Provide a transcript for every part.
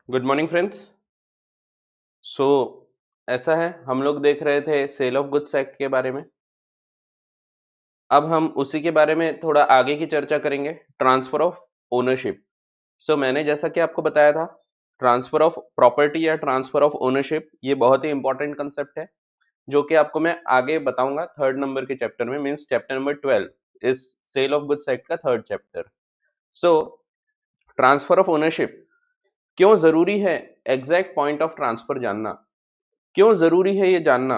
Good morning friends. सो ऐसा है, हम लोग देख रहे थे सेल ऑफ गुड्स एक्ट के बारे में। अब हम उसी के बारे में थोड़ा आगे की चर्चा करेंगे, ट्रांसफर ऑफ ओनरशिप। सो मैंने जैसा कि आपको बताया था, ट्रांसफर ऑफ प्रॉपर्टी या ट्रांसफर ऑफ ओनरशिप ये बहुत ही इंपॉर्टेंट कंसेप्ट है, जो कि आपको मैं आगे बताऊंगा थर्ड नंबर के चैप्टर में, मीन्स चैप्टर नंबर 12 इस सेल ऑफ गुड्स एक्ट का third chapter. So transfer of ownership क्यों जरूरी है, एग्जैक्ट पॉइंट ऑफ ट्रांसफर जानना क्यों जरूरी है, ये जानना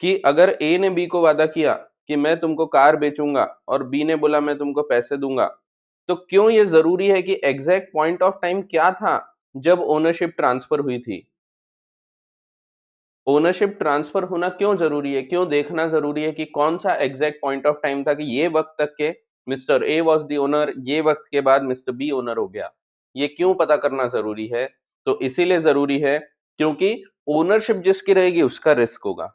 कि अगर ए ने बी को वादा किया कि मैं तुमको कार बेचूंगा और बी ने बोला मैं तुमको पैसे दूंगा, तो क्यों ये जरूरी है कि एग्जैक्ट पॉइंट ऑफ टाइम क्या था जब ओनरशिप ट्रांसफर हुई थी। ओनरशिप ट्रांसफर होना क्यों जरूरी है, क्यों देखना जरूरी है कि कौन सा एग्जैक्ट पॉइंट ऑफ टाइम था कि ये वक्त तक के mister A was the owner, ये वक्त के बाद मिस्टर बी ओनर हो गया। ये क्यों पता करना जरूरी है? तो इसीलिए जरूरी है क्योंकि ओनरशिप जिसकी रहेगी उसका रिस्क होगा।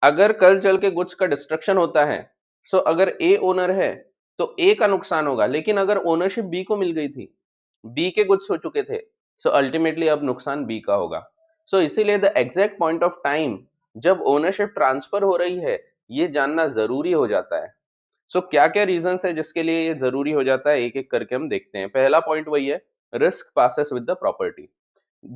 अगर कल चल के गुड्स का डिस्ट्रक्शन होता है, सो अगर ए ओनर है तो ए का नुकसान होगा, लेकिन अगर ओनरशिप बी को मिल गई थी, बी के गुड्स हो चुके थे, सो अल्टीमेटली अब नुकसान बी का होगा। सो इसीलिए the exact point of time जब ओनरशिप ट्रांसफर हो रही है, ये जानना जरूरी हो जाता है। सो क्या क्या रीजंस है जिसके लिए ये जरूरी हो जाता है, एक एक करके हम देखते हैं। पहला पॉइंट वही है, risk passes with the property.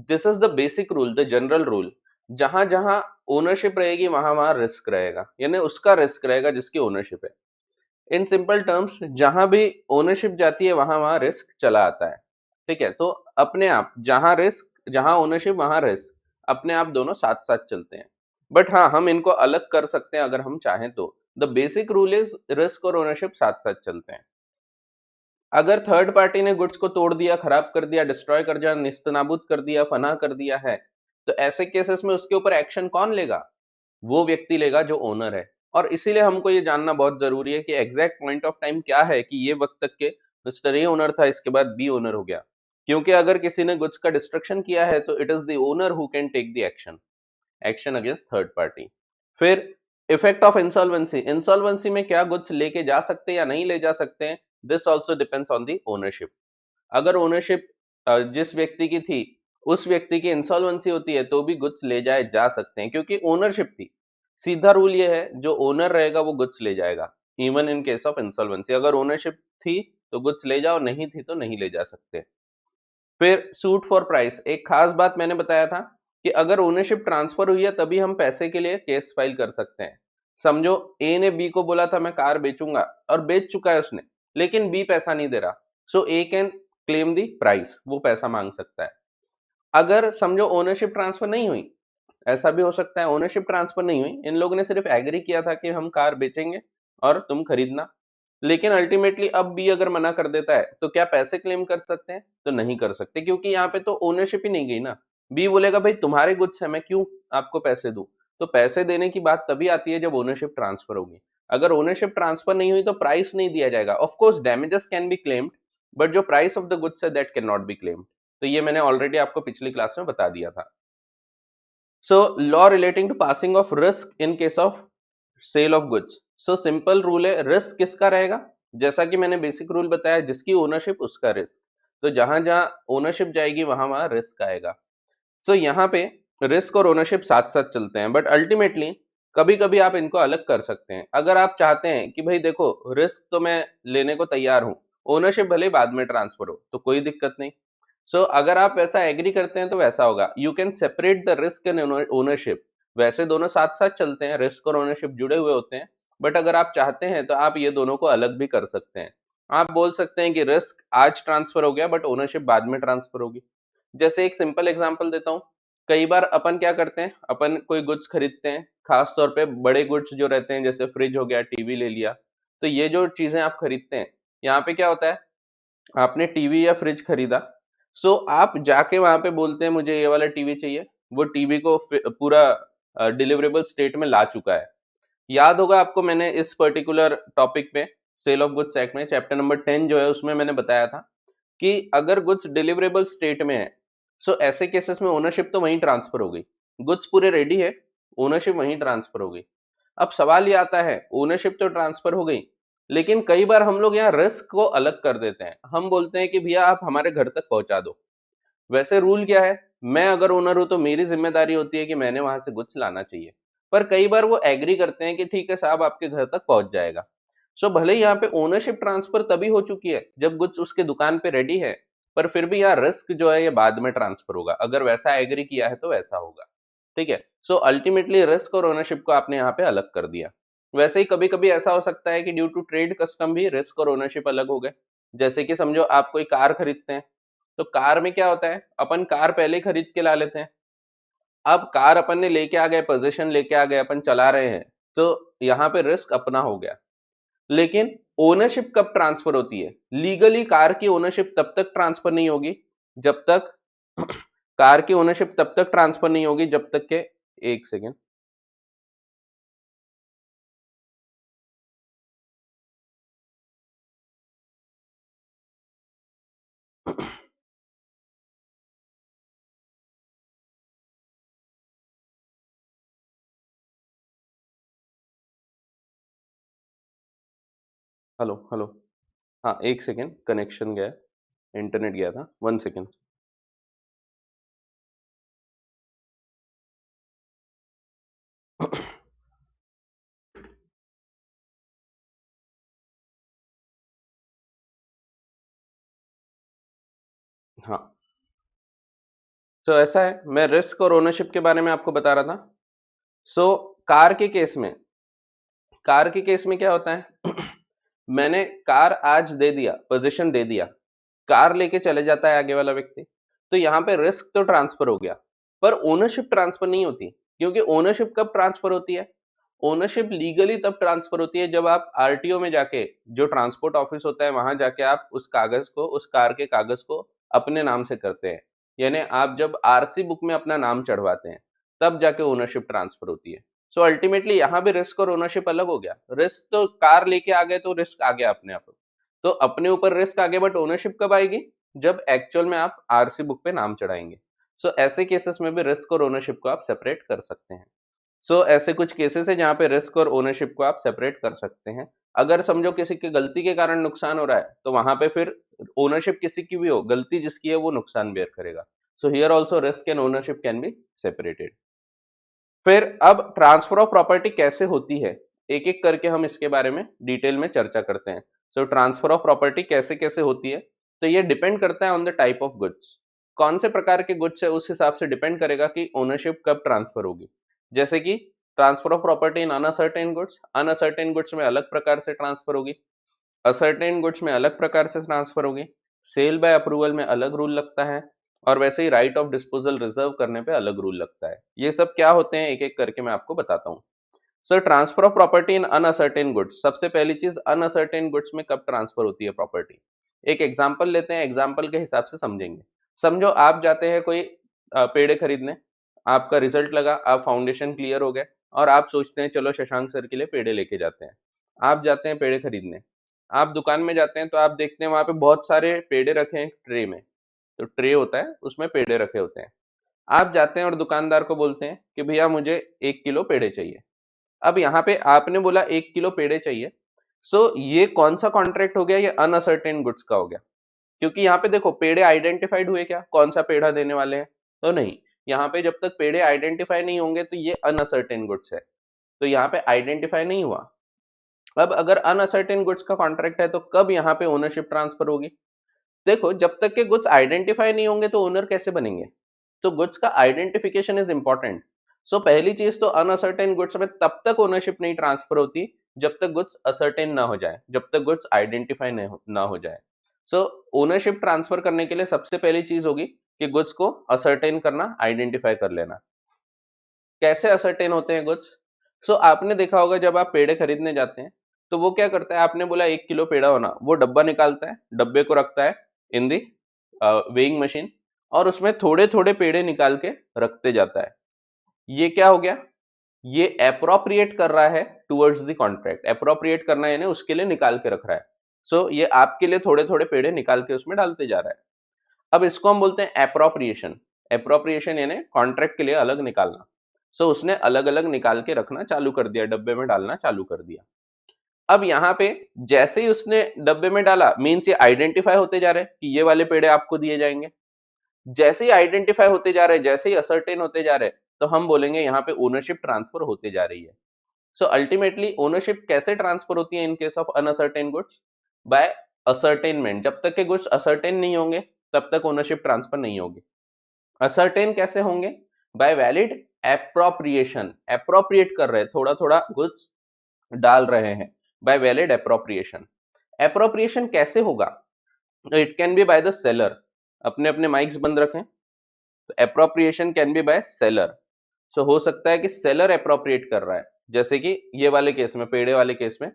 This is the basic rule, the general rule. जहां जहां ओनरशिप रहेगी वहां वहां रिस्क रहेगा, यानी उसका रिस्क रहेगा जिसकी ओनरशिप है। इन सिंपल टर्म्स, जहां भी ओनरशिप जाती है वहां वहां रिस्क चला आता है। ठीक है, तो अपने आप जहां रिस्क, जहां ओनरशिप वहां रिस्क, अपने आप दोनों साथ साथ चलते हैं। बट हाँ, हम इनको अलग कर सकते हैं अगर हम चाहें तो। The basic rule is risk और ओनरशिप साथ साथ चलते हैं। अगर थर्ड पार्टी ने गुड्स को तोड़ दिया, खराब कर दिया, डिस्ट्रॉय कर दिया, निस्तनाबूद कर दिया, फना कर दिया है, तो ऐसे केसेस में उसके ऊपर एक्शन कौन लेगा? वो व्यक्ति लेगा जो ओनर है। और इसीलिए हमको ये जानना बहुत जरूरी है कि एग्जैक्ट पॉइंट ऑफ टाइम क्या है कि ये वक्त तक के मिस्टर ए ओनर था, इसके बाद बी ओनर हो गया। क्योंकि अगर किसी ने गुड्स का डिस्ट्रक्शन किया है तो it is the owner who can take the action, action against third party. फिर इफेक्ट ऑफ इंसॉल्वेंसी, इंसॉल्वेंसी में क्या गुड्स लेके जा सकते हैं या नहीं ले जा सकते हैं, this also depends on the ownership. अगर ओनरशिप जिस व्यक्ति की थी उस व्यक्ति की इंसॉल्वेंसी होती है तो भी गुड्स ले जाए जा सकते हैं, क्योंकि ओनरशिप थी। सीधा रूल ये है, जो ओनर रहेगा वो गुड्स ले जाएगा, even in case of insolvency. अगर ओनरशिप थी तो गुड्स ले जाओ, नहीं थी तो नहीं ले जा सकते। फिर सूट फॉर प्राइस, एक खास बात मैंने बताया था कि अगर ओनरशिप ट्रांसफर हुई है तभी हम पैसे के लिए केस फाइल कर सकते हैं। समझो ए ने बी को बोला था मैं कार बेचूंगा, और बेच चुका है उसने, लेकिन बी पैसा नहीं दे रहा, सो ए कैन क्लेम दी प्राइस, वो पैसा मांग सकता है। अगर समझो ओनरशिप ट्रांसफर नहीं हुई, ऐसा भी हो सकता है ओनरशिप ट्रांसफर नहीं हुई, इन लोगों ने सिर्फ एग्री किया था कि हम कार बेचेंगे और तुम खरीदना, लेकिन अल्टीमेटली अब बी अगर मना कर देता है तो क्या पैसे क्लेम कर सकते हैं? तो नहीं कर सकते, क्योंकि यहाँ पे तो ओनरशिप ही नहीं गई ना। बी बोलेगा भाई तुम्हारे गुड्स है, मैं क्यों आपको पैसे दूं? तो पैसे देने की बात तभी आती है जब ओनरशिप ट्रांसफर होगी। अगर ओनरशिप ट्रांसफर नहीं हुई तो प्राइस नहीं दिया जाएगा। Of course damages can be claimed, but जो प्राइस ऑफ द गुड्स है that can not be claimed. तो ये मैंने ऑलरेडी आपको पिछली क्लास में बता दिया था। So law relating to passing of risk in case of sale of goods. So simple rule है, रिस्क किसका रहेगा? जैसा कि मैंने बेसिक रूल बताया, जिसकी ओनरशिप उसका रिस्क। तो जहां जहां ओनरशिप जाएगी वहां वहां रिस्क आएगा। सो यहाँ पे रिस्क और ओनरशिप साथ साथ चलते हैं, बट अल्टीमेटली कभी कभी आप इनको अलग कर सकते हैं। अगर आप चाहते हैं कि भाई देखो, रिस्क तो मैं लेने को तैयार हूं, ओनरशिप भले बाद में ट्रांसफर हो तो कोई दिक्कत नहीं। सो अगर आप वैसा एग्री करते हैं तो वैसा होगा, you can separate the risk and ownership. वैसे दोनों साथ साथ चलते हैं, रिस्क और ओनरशिप जुड़े हुए होते हैं, बट अगर आप चाहते हैं तो आप ये दोनों को अलग भी कर सकते हैं। आप बोल सकते हैं कि रिस्क आज ट्रांसफर हो गया बट ओनरशिप बाद में ट्रांसफर होगी। जैसे एक सिंपल एग्जांपल देता हूँ, कई बार अपन क्या करते हैं, अपन कोई गुड्स खरीदते हैं, खास तौर पे बड़े गुड्स जो रहते हैं, जैसे फ्रिज हो गया, टीवी ले लिया। तो ये जो चीजें आप खरीदते हैं, यहाँ पे क्या होता है, आपने टीवी या फ्रिज खरीदा, सो आप जाके वहां पे बोलते हैं मुझे ये वाला टीवी चाहिए, वो टीवी को पूरा डिलीवरेबल स्टेट में ला चुका है। याद होगा आपको, मैंने इस पर्टिकुलर टॉपिक पे, सेल ऑफ गुड्स एक्ट में चैप्टर नंबर 10 जो है उसमें मैंने बताया था कि अगर गुड्स डिलीवरेबल स्टेट में है, सो ऐसे केसेस में ओनरशिप तो वहीं ट्रांसफर हो गई। गुड्स पूरे रेडी है, ओनरशिप वहीं ट्रांसफर हो गई। अब सवाल ये आता है, ओनरशिप तो ट्रांसफर हो गई, लेकिन कई बार हम लोग यहाँ रिस्क को अलग कर देते हैं। हम बोलते हैं कि भैया आप हमारे घर तक पहुंचा दो। वैसे रूल क्या है, मैं अगर ओनर हूं तो मेरी जिम्मेदारी होती है कि मैंने वहां से गुड्स लाना चाहिए। पर कई बार वो एग्री करते हैं कि ठीक है साहब आपके घर तक पहुंच जाएगा। सो भले ही यहाँ पे ओनरशिप ट्रांसफर तभी हो चुकी है जब गुड्स उसके दुकान पे रेडी है, पर फिर भी यहाँ रिस्क जो है ये बाद में ट्रांसफर होगा, अगर वैसा एग्री किया है तो वैसा होगा। ठीक है, सो अल्टीमेटली रिस्क और ओनरशिप को आपने यहाँ पे अलग कर दिया। वैसे ही कभी कभी ऐसा हो सकता है कि ड्यू टू ट्रेड कस्टम भी रिस्क और ओनरशिप अलग हो गए। जैसे कि समझो आप कोई कार खरीदते हैं, तो कार में क्या होता है, अपन कार पहले ही खरीद के ला लेते हैं। अब कार अपन ने लेके आ गए, पोजीशन लेके आ गए, अपन चला रहे हैं, तो यहाँ पे रिस्क अपना हो गया। लेकिन ओनरशिप कब ट्रांसफर होती है, लीगली कार की ओनरशिप तब तक ट्रांसफर नहीं होगी जब तक कार की ओनरशिप तब तक ट्रांसफर नहीं होगी जब तक के, एक सेकेंड, हेलो हेलो, हाँ एक सेकेंड, कनेक्शन गया, इंटरनेट गया था, वन सेकेंड। हाँ, तो ऐसा है, मैं रिस्क और ओनरशिप के बारे में आपको बता रहा था। सो कार के केस में क्या होता है, मैंने कार आज दे दिया, पोजीशन दे दिया, कार लेके चले जाता है आगे वाला व्यक्ति, तो यहाँ पे रिस्क तो ट्रांसफर हो गया, पर ओनरशिप ट्रांसफर नहीं होती। क्योंकि ओनरशिप कब ट्रांसफर होती है, ओनरशिप लीगली तब ट्रांसफर होती है जब आप आरटीओ में जाके, जो ट्रांसपोर्ट ऑफिस होता है वहां जाके आप उस कागज को, उस कार के कागज को अपने नाम से करते हैं। यानी आप जब आरसी बुक में अपना नाम चढ़वाते हैं, तब जाके ओनरशिप ट्रांसफर होती है। सो अल्टीमेटली यहाँ भी रिस्क और ओनरशिप अलग हो गया। रिस्क तो कार लेके आ गए तो रिस्क आ गया अपने आप, तो अपने ऊपर रिस्क आ गया, बट ओनरशिप कब आएगी, जब एक्चुअल में आप आरसी बुक पे नाम चढ़ाएंगे। सो ऐसे केसेस में भी रिस्क और ओनरशिप को आप सेपरेट कर सकते हैं। ऐसे कुछ केसेस है जहाँ पे रिस्क और ओनरशिप को आप सेपरेट कर सकते हैं। अगर समझो किसी की गलती के कारण नुकसान हो रहा है, तो वहां पे फिर ओनरशिप किसी की भी हो, गलती जिसकी है वो नुकसान बेयर करेगा। So here also risk and ownership can be separated. फिर अब ट्रांसफर ऑफ प्रॉपर्टी कैसे होती है, एक एक करके हम इसके बारे में डिटेल में चर्चा करते हैं। ट्रांसफर ऑफ प्रॉपर्टी कैसे कैसे होती है, तो ये डिपेंड करता है on the type of goods. कौन से प्रकार के गुड्स है उस हिसाब से डिपेंड करेगा कि ओनरशिप कब ट्रांसफर होगी। जैसे कि transfer of property in uncertain goods, uncertain goods में अलग प्रकार से ट्रांसफर होगी, असर्टेन गुड्स में अलग प्रकार से ट्रांसफर होगी, सेल बाय अप्रूवल में अलग रूल लगता है, और वैसे ही राइट ऑफ डिस्पोजल रिजर्व करने पे अलग रूल लगता है। ये सब क्या होते हैं एक एक करके मैं आपको बताता हूँ। Sir, transfer of property in uncertain goods, सबसे पहली चीज, अनअसर्टेन गुड्स में कब ट्रांसफर होती है प्रॉपर्टी। एक एग्जांपल लेते हैं, एग्जांपल के हिसाब से समझेंगे। समझो आप जाते हैं कोई पेड़े खरीदने, आपका रिजल्ट लगा, आप फाउंडेशन क्लियर हो गए, और आप सोचते हैं चलो शशांक सर के लिए पेड़े लेके जाते हैं। आप जाते हैं पेड़े खरीदने, आप दुकान में जाते हैं तो आप देखते हैं वहां पे बहुत सारे पेड़े रखे हैं ट्रे में। तो ट्रे होता है उसमें पेड़े रखे होते हैं। आप जाते हैं और दुकानदार को बोलते हैं कि भैया मुझे 1 किलो पेड़े चाहिए। अब यहाँ पे आपने बोला 1 किलो पेड़े चाहिए। ये कौन सा कॉन्ट्रैक्ट हो गया, ये अनअसर्टेन गुड्स का हो गया। क्योंकि यहाँ पे देखो पेड़े आइडेंटिफाइड हुए क्या, कौन सा पेड़ा देने वाले हैं, तो नहीं। यहाँ पे जब तक पेड़े आइडेंटिफाई नहीं होंगे तो ये अनअसर्टेन गुड्स है। तो यहाँ पे आइडेंटिफाई नहीं हुआ। अब अगर अनअसर्टेन गुड्स का कॉन्ट्रैक्ट है तो कब यहाँ पे ओनरशिप ट्रांसफर होगी। देखो जब तक के गुड्स आइडेंटिफाई नहीं होंगे तो ओनर कैसे बनेंगे। तो गुड्स का आइडेंटिफिकेशन इज इंपॉर्टेंट। पहली चीज तो अनअसर्टेन गुड्स में तब तक ओनरशिप नहीं ट्रांसफर होती जब तक गुड्स असर्टेन ना हो जाए, जब तक गुड्स आइडेंटिफाई ना हो जाए। ओनरशिप ट्रांसफर करने के लिए सबसे पहली चीज होगी कि गुड्स को असर्टेन करना, आइडेंटिफाई कर लेना। कैसे असर्टेन होते हैं गुड्स। आपने देखा होगा जब आप पेड़े खरीदने जाते हैं तो वो क्या करता है, आपने बोला 1 किलो पेड़ा होना, वो डब्बा निकालता है, डब्बे को रखता है इन दी वेइंग मशीन, और उसमें थोड़े थोड़े पेड़े निकाल के रखते जाता है। ये क्या हो गया, ये अप्रोप्रिएट कर रहा है टुवर्ड्स द कॉन्ट्रैक्ट। अप्रोप्रिएट करना यानी उसके लिए निकाल के रख रहा है। ये आपके लिए थोड़े थोड़े पेड़े निकाल के उसमें डालते जा रहा है। अब इसको हम बोलते हैं एप्रोप्रिएशन। एप्रोप्रिएशन यानी कॉन्ट्रैक्ट के लिए अलग निकालना। उसने अलग अलग निकाल के रखना चालू कर दिया, डब्बे में डालना चालू कर दिया। अब यहाँ पे जैसे ही उसने डब्बे में डाला, मीन्स ये आइडेंटिफाई होते जा रहे हैं कि ये वाले पेड़े आपको दिए जाएंगे। जैसे ही आइडेंटिफाई होते जा रहे हैं, जैसे ही असर्टेन होते जा रहे हैं, तो हम बोलेंगे यहाँ पे ओनरशिप ट्रांसफर होते जा रही है। सो अल्टीमेटली ओनरशिप कैसे ट्रांसफर होती है in case of unascertained goods? By ascertainment. जब तक के गुड्स असर्टेन नहीं होंगे तब तक ओनरशिप ट्रांसफर नहीं होगी। असर्टेन कैसे होंगे? Bye valid appropriation. एप्रोप्रिएट कर रहे हैं, थोड़ा थोड़ा गुड्स डाल रहे हैं, बाय वैलिड एप्रोप्रिएशन। एप्रोप्रिएशन कैसे होगा? It can be by the seller. अपने अपने माइक्स बंद रखें। तो appropriation can be by seller. So हो सकता है कि सेलर अप्रोप्रिएट कर रहा है, जैसे कि ये वाले केस में, पेड़े वाले केस में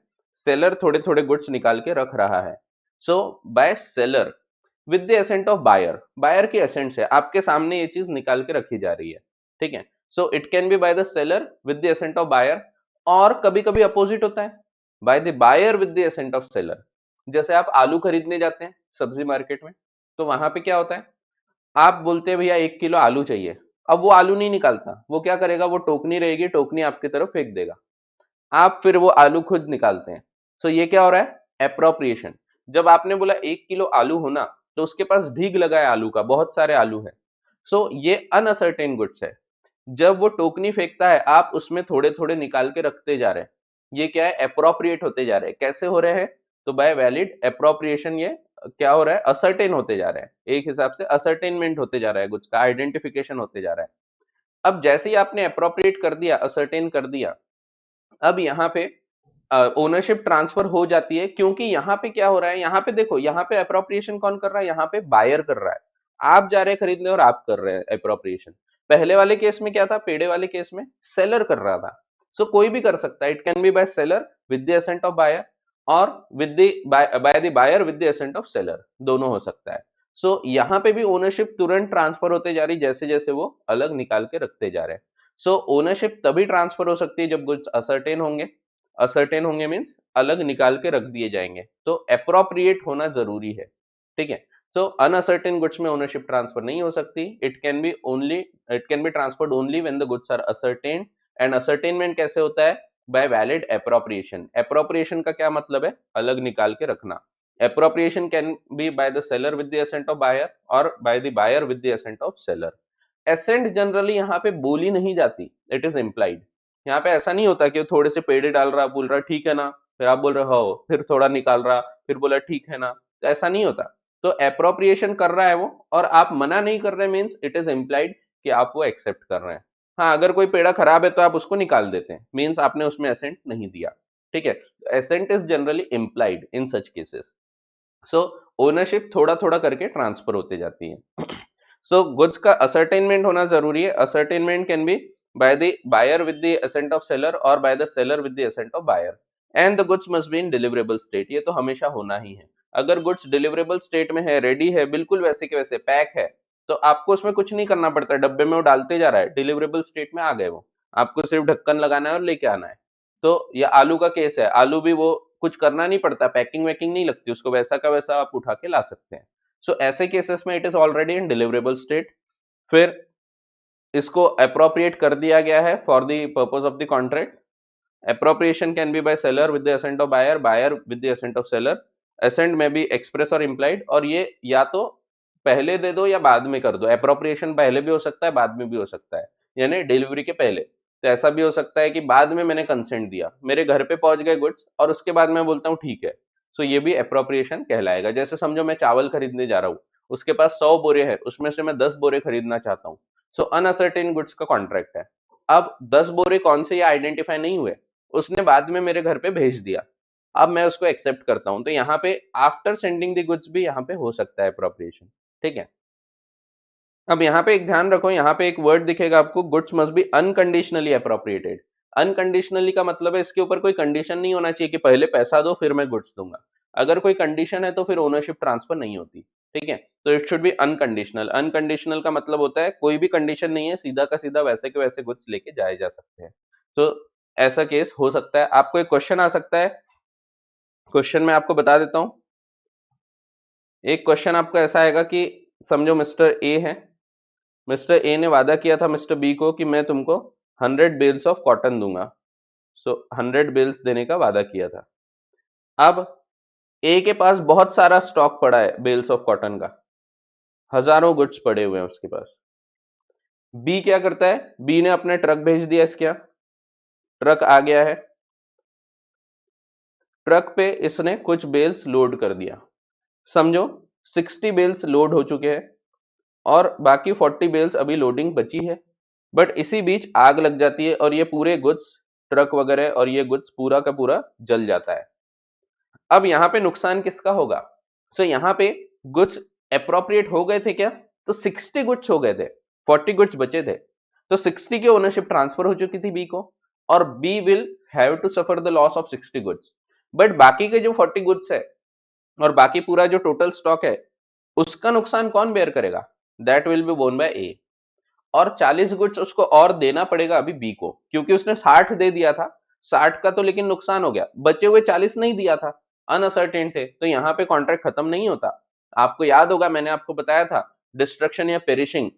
सेलर थोड़े थोड़े गुड्स निकाल के रख रहा है। So by seller with the assent of buyer. Buyer की एसेंट से आपके सामने ये चीज निकाल के रखी जा रही है, ठीक है। So it can be by the seller with the assent of buyer, और कभी कभी अपोजिट होता है, by the buyer with the assent of seller. जैसे आप आलू खरीदने जाते हैं सब्जी मार्केट में, तो वहां पे क्या होता है, आप बोलते हैं भैया 1 किलो आलू चाहिए। अब वो आलू नहीं निकालता, वो क्या करेगा, वो टोकनी रहेगी, टोकनी आपकी तरफ फेंक देगा, आप फिर वो आलू खुद निकालते हैं। सो ये क्या हो रहा है, एप्रोप्रिएशन। जब आपने बोला 1 किलो आलू होना, तो उसके पास ढीग लगा है आलू का, बहुत सारे आलू है। सो ये अनअसर्टेन गुड्स है। जब वो टोकनी फेंकता है, आप उसमें थोड़े थोड़े निकाल के रखते जा रहे हैं, ये क्या है, अप्रोप्रिएट होते जा रहे हैं। कैसे हो रहे हैं? तो बाय वैलिड अप्रोप्रिएशन ये क्या हो रहा है, असर्टेन होते जा रहे हैं, एक हिसाब से असर्टेनमेंट होते जा रहा है, कुछ का आइडेंटिफिकेशन होते जा रहा है। अब जैसे ही आपने अप्रोप्रिएट कर दिया, असर्टेन कर दिया, अब यहाँ पे ओनरशिप ट्रांसफर हो जाती है, क्योंकि यहाँ पे क्या हो रहा है, यहाँ पे देखो, यहाँ पे अप्रोप्रिएशन कौन कर रहा है, यहाँ पे बायर कर रहा है। आप जा रहे हैं खरीदने और आप कर रहे हैं अप्रोप्रिएशन। पहले वाले केस में क्या था, पेड़े वाले केस में सेलर कर रहा था। सो कोई भी कर सकता है, it can be by seller with the assent of buyer, और with the by the buyer with the assent of seller, दोनों हो सकता है। सो यहाँ पे भी ओनरशिप तुरंत ट्रांसफर होते जा रही, जैसे जैसे वो अलग निकाल के रखते जा रहे हैं। सो ओनरशिप तभी ट्रांसफर हो सकती है जब गुड्स असर्टेन होंगे। असर्टेन होंगे मीन्स अलग निकाल के रख दिए जाएंगे, तो अप्रोप्रिएट होना जरूरी है, ठीक है। सो अनअसर्टेन गुड्स में ओनरशिप ट्रांसफर नहीं हो सकती। It can be transferred only when the goods are ascertained. And ascertainment कैसे होता है, बाय वैलिड अप्रोप्रिएशन। अप्रोप्रिएशन का क्या मतलब है, अलग निकाल के रखना। Appropriation can be by the seller with the assent of buyer, और by the buyer with the assent of seller. Assent generally यहाँ पे बोली नहीं जाती, इट इज इम्प्लाइड। यहाँ पे ऐसा नहीं होता कि वो थोड़े से पेड़े डाल रहा, बोल रहा ठीक है ना, फिर आप बोल रहे हो, फिर थोड़ा निकाल रहा, फिर बोला ठीक है ना, तो ऐसा नहीं होता। तो अप्रोप्रिएशन कर रहा है वो, और आप मना नहीं कर रहे, मीन्स इट इज इम्प्लाइड कि आप वो एक्सेप्ट कर रहे हैं। हाँ, अगर कोई पेड़ा खराब है तो आप उसको निकाल देते हैं, मीन्स आपने उसमें एसेंट नहीं दिया, ठीक है। Assent is generally implied in such cases. So ownership थोड़ा थोड़ा करके ट्रांसफर होते जाती है। सो गुड्स का असर्टेनमेंट होना जरूरी है। Ascertainment can be by the buyer with the assent of seller, और by the seller with the assent of buyer. And the goods must be in deliverable state. ये तो हमेशा होना ही है। अगर गुड्स डिलीवरेबल स्टेट में है, रेडी है, बिल्कुल वैसे के वैसे पैक है, तो आपको उसमें कुछ नहीं करना पड़ता, डब्बे में वो डालते जा रहा है, डिलीवरेबल स्टेट में आ गए वो, आपको सिर्फ ढक्कन लगाना है और लेके आना है। तो ये आलू का केस है, आलू भी वो कुछ करना नहीं पड़ता, पैकिंग वैकिंग नहीं लगती उसको, वैसा का वैसा आप उठा के ला सकते हैं। सो ऐसे केसेस में it is already in deliverable state. फिर इसको अप्रोप्रिएट कर दिया गया है for the purpose of the contract. Appropriation can be by seller with the assent of buyer, buyer with the assent of seller. Assent में be express और implied, और ये या तो पहले दे दो या बाद में कर दो। अप्रोप्रिएशन पहले भी हो सकता है, बाद में भी हो सकता है, यानी डिलीवरी के पहले। तो ऐसा भी हो सकता है कि बाद में मैंने कंसेंट दिया, मेरे घर पे पहुंच गए गुड्स, और उसके बाद मैं बोलता हूँ ठीक है। सो ये भी अप्रोप्रिएशन कहलाएगा। जैसे समझो मैं चावल खरीदने जा रहा हूँ, उसके पास 100 बोरे है, उसमें से मैं 10 बोरे खरीदना चाहता हूँ। सो अनअसर्टेन गुड्स का कॉन्ट्रैक्ट है। अब 10 बोरे कौन से ये आइडेंटिफाई नहीं हुए, उसने बाद में मेरे घर पे भेज दिया, अब मैं उसको एक्सेप्ट करता हूं, तो यहाँ पे आफ्टर सेंडिंग द गुड्स भी यहाँ पे हो सकता है अप्रोप्रिएशन, ठीक है। अब यहाँ पे एक ध्यान रखो, यहाँ पे एक वर्ड दिखेगा आपको, goods must B unconditionally appropriated. Unconditionally का मतलब है इसके ऊपर कोई कंडीशन नहीं होना चाहिए कि पहले पैसा दो फिर मैं गुड्स दूंगा। अगर कोई कंडीशन है तो फिर ओनरशिप ट्रांसफर नहीं होती, ठीक है। तो it should B unconditional. Unconditional का मतलब होता है कोई भी कंडीशन नहीं है, सीधा का सीधा वैसे के वैसे गुड्स लेके जाए जा सकते हैं। तो ऐसा केस हो सकता है। आपको एक क्वेश्चन आ सकता है, क्वेश्चन मैं आपको बता देता हूं। एक क्वेश्चन आपको ऐसा आएगा कि समझो मिस्टर ए है, मिस्टर ए ने वादा किया था मिस्टर बी को कि मैं तुमको 100 बेल्स ऑफ कॉटन दूंगा। सो 100 बेल्स देने का वादा किया था। अब ए के पास बहुत सारा स्टॉक पड़ा है बेल्स ऑफ कॉटन का, हजारों गुड्स पड़े हुए हैं उसके पास। बी क्या करता है, बी ने अपने ट्रक भेज दिया इसके यहाँ, ट्रक आ गया है, ट्रक पे इसने कुछ बेल्स लोड कर दिया, समझो 60 बेल्स लोड हो चुके हैं और बाकी 40 बेल्स अभी लोडिंग बची है। बट इसी बीच आग लग जाती है और ये पूरे गुड्स, ट्रक वगैरह और ये गुड्स पूरा का पूरा जल जाता है। अब यहाँ पे नुकसान किसका होगा? सो यहाँ पे गुड्स अप्रोप्रिएट हो गए थे क्या? तो 60 गुड्स हो गए थे, 40 गुड्स बचे थे, तो 60 की ओनरशिप ट्रांसफर हो चुकी थी बी को, और B will have to suffer the loss of 60 goods. But बाकी के जो 40 गुड्स है और बाकी पूरा जो टोटल स्टॉक है, उसका नुकसान कौन बेयर करेगा? That will be borne by A. और 40 गुड्स उसको और देना पड़ेगा अभी बी को, क्योंकि उसने 60 दे दिया था, 60 का तो लेकिन नुकसान हो गया, बचे हुए 40 नहीं दिया था, अनअसर्टेन थे, तो यहाँ पे कॉन्ट्रैक्ट खत्म नहीं होता। आपको याद होगा मैंने आपको बताया था डिस्ट्रक्शन या पेरिशिंग,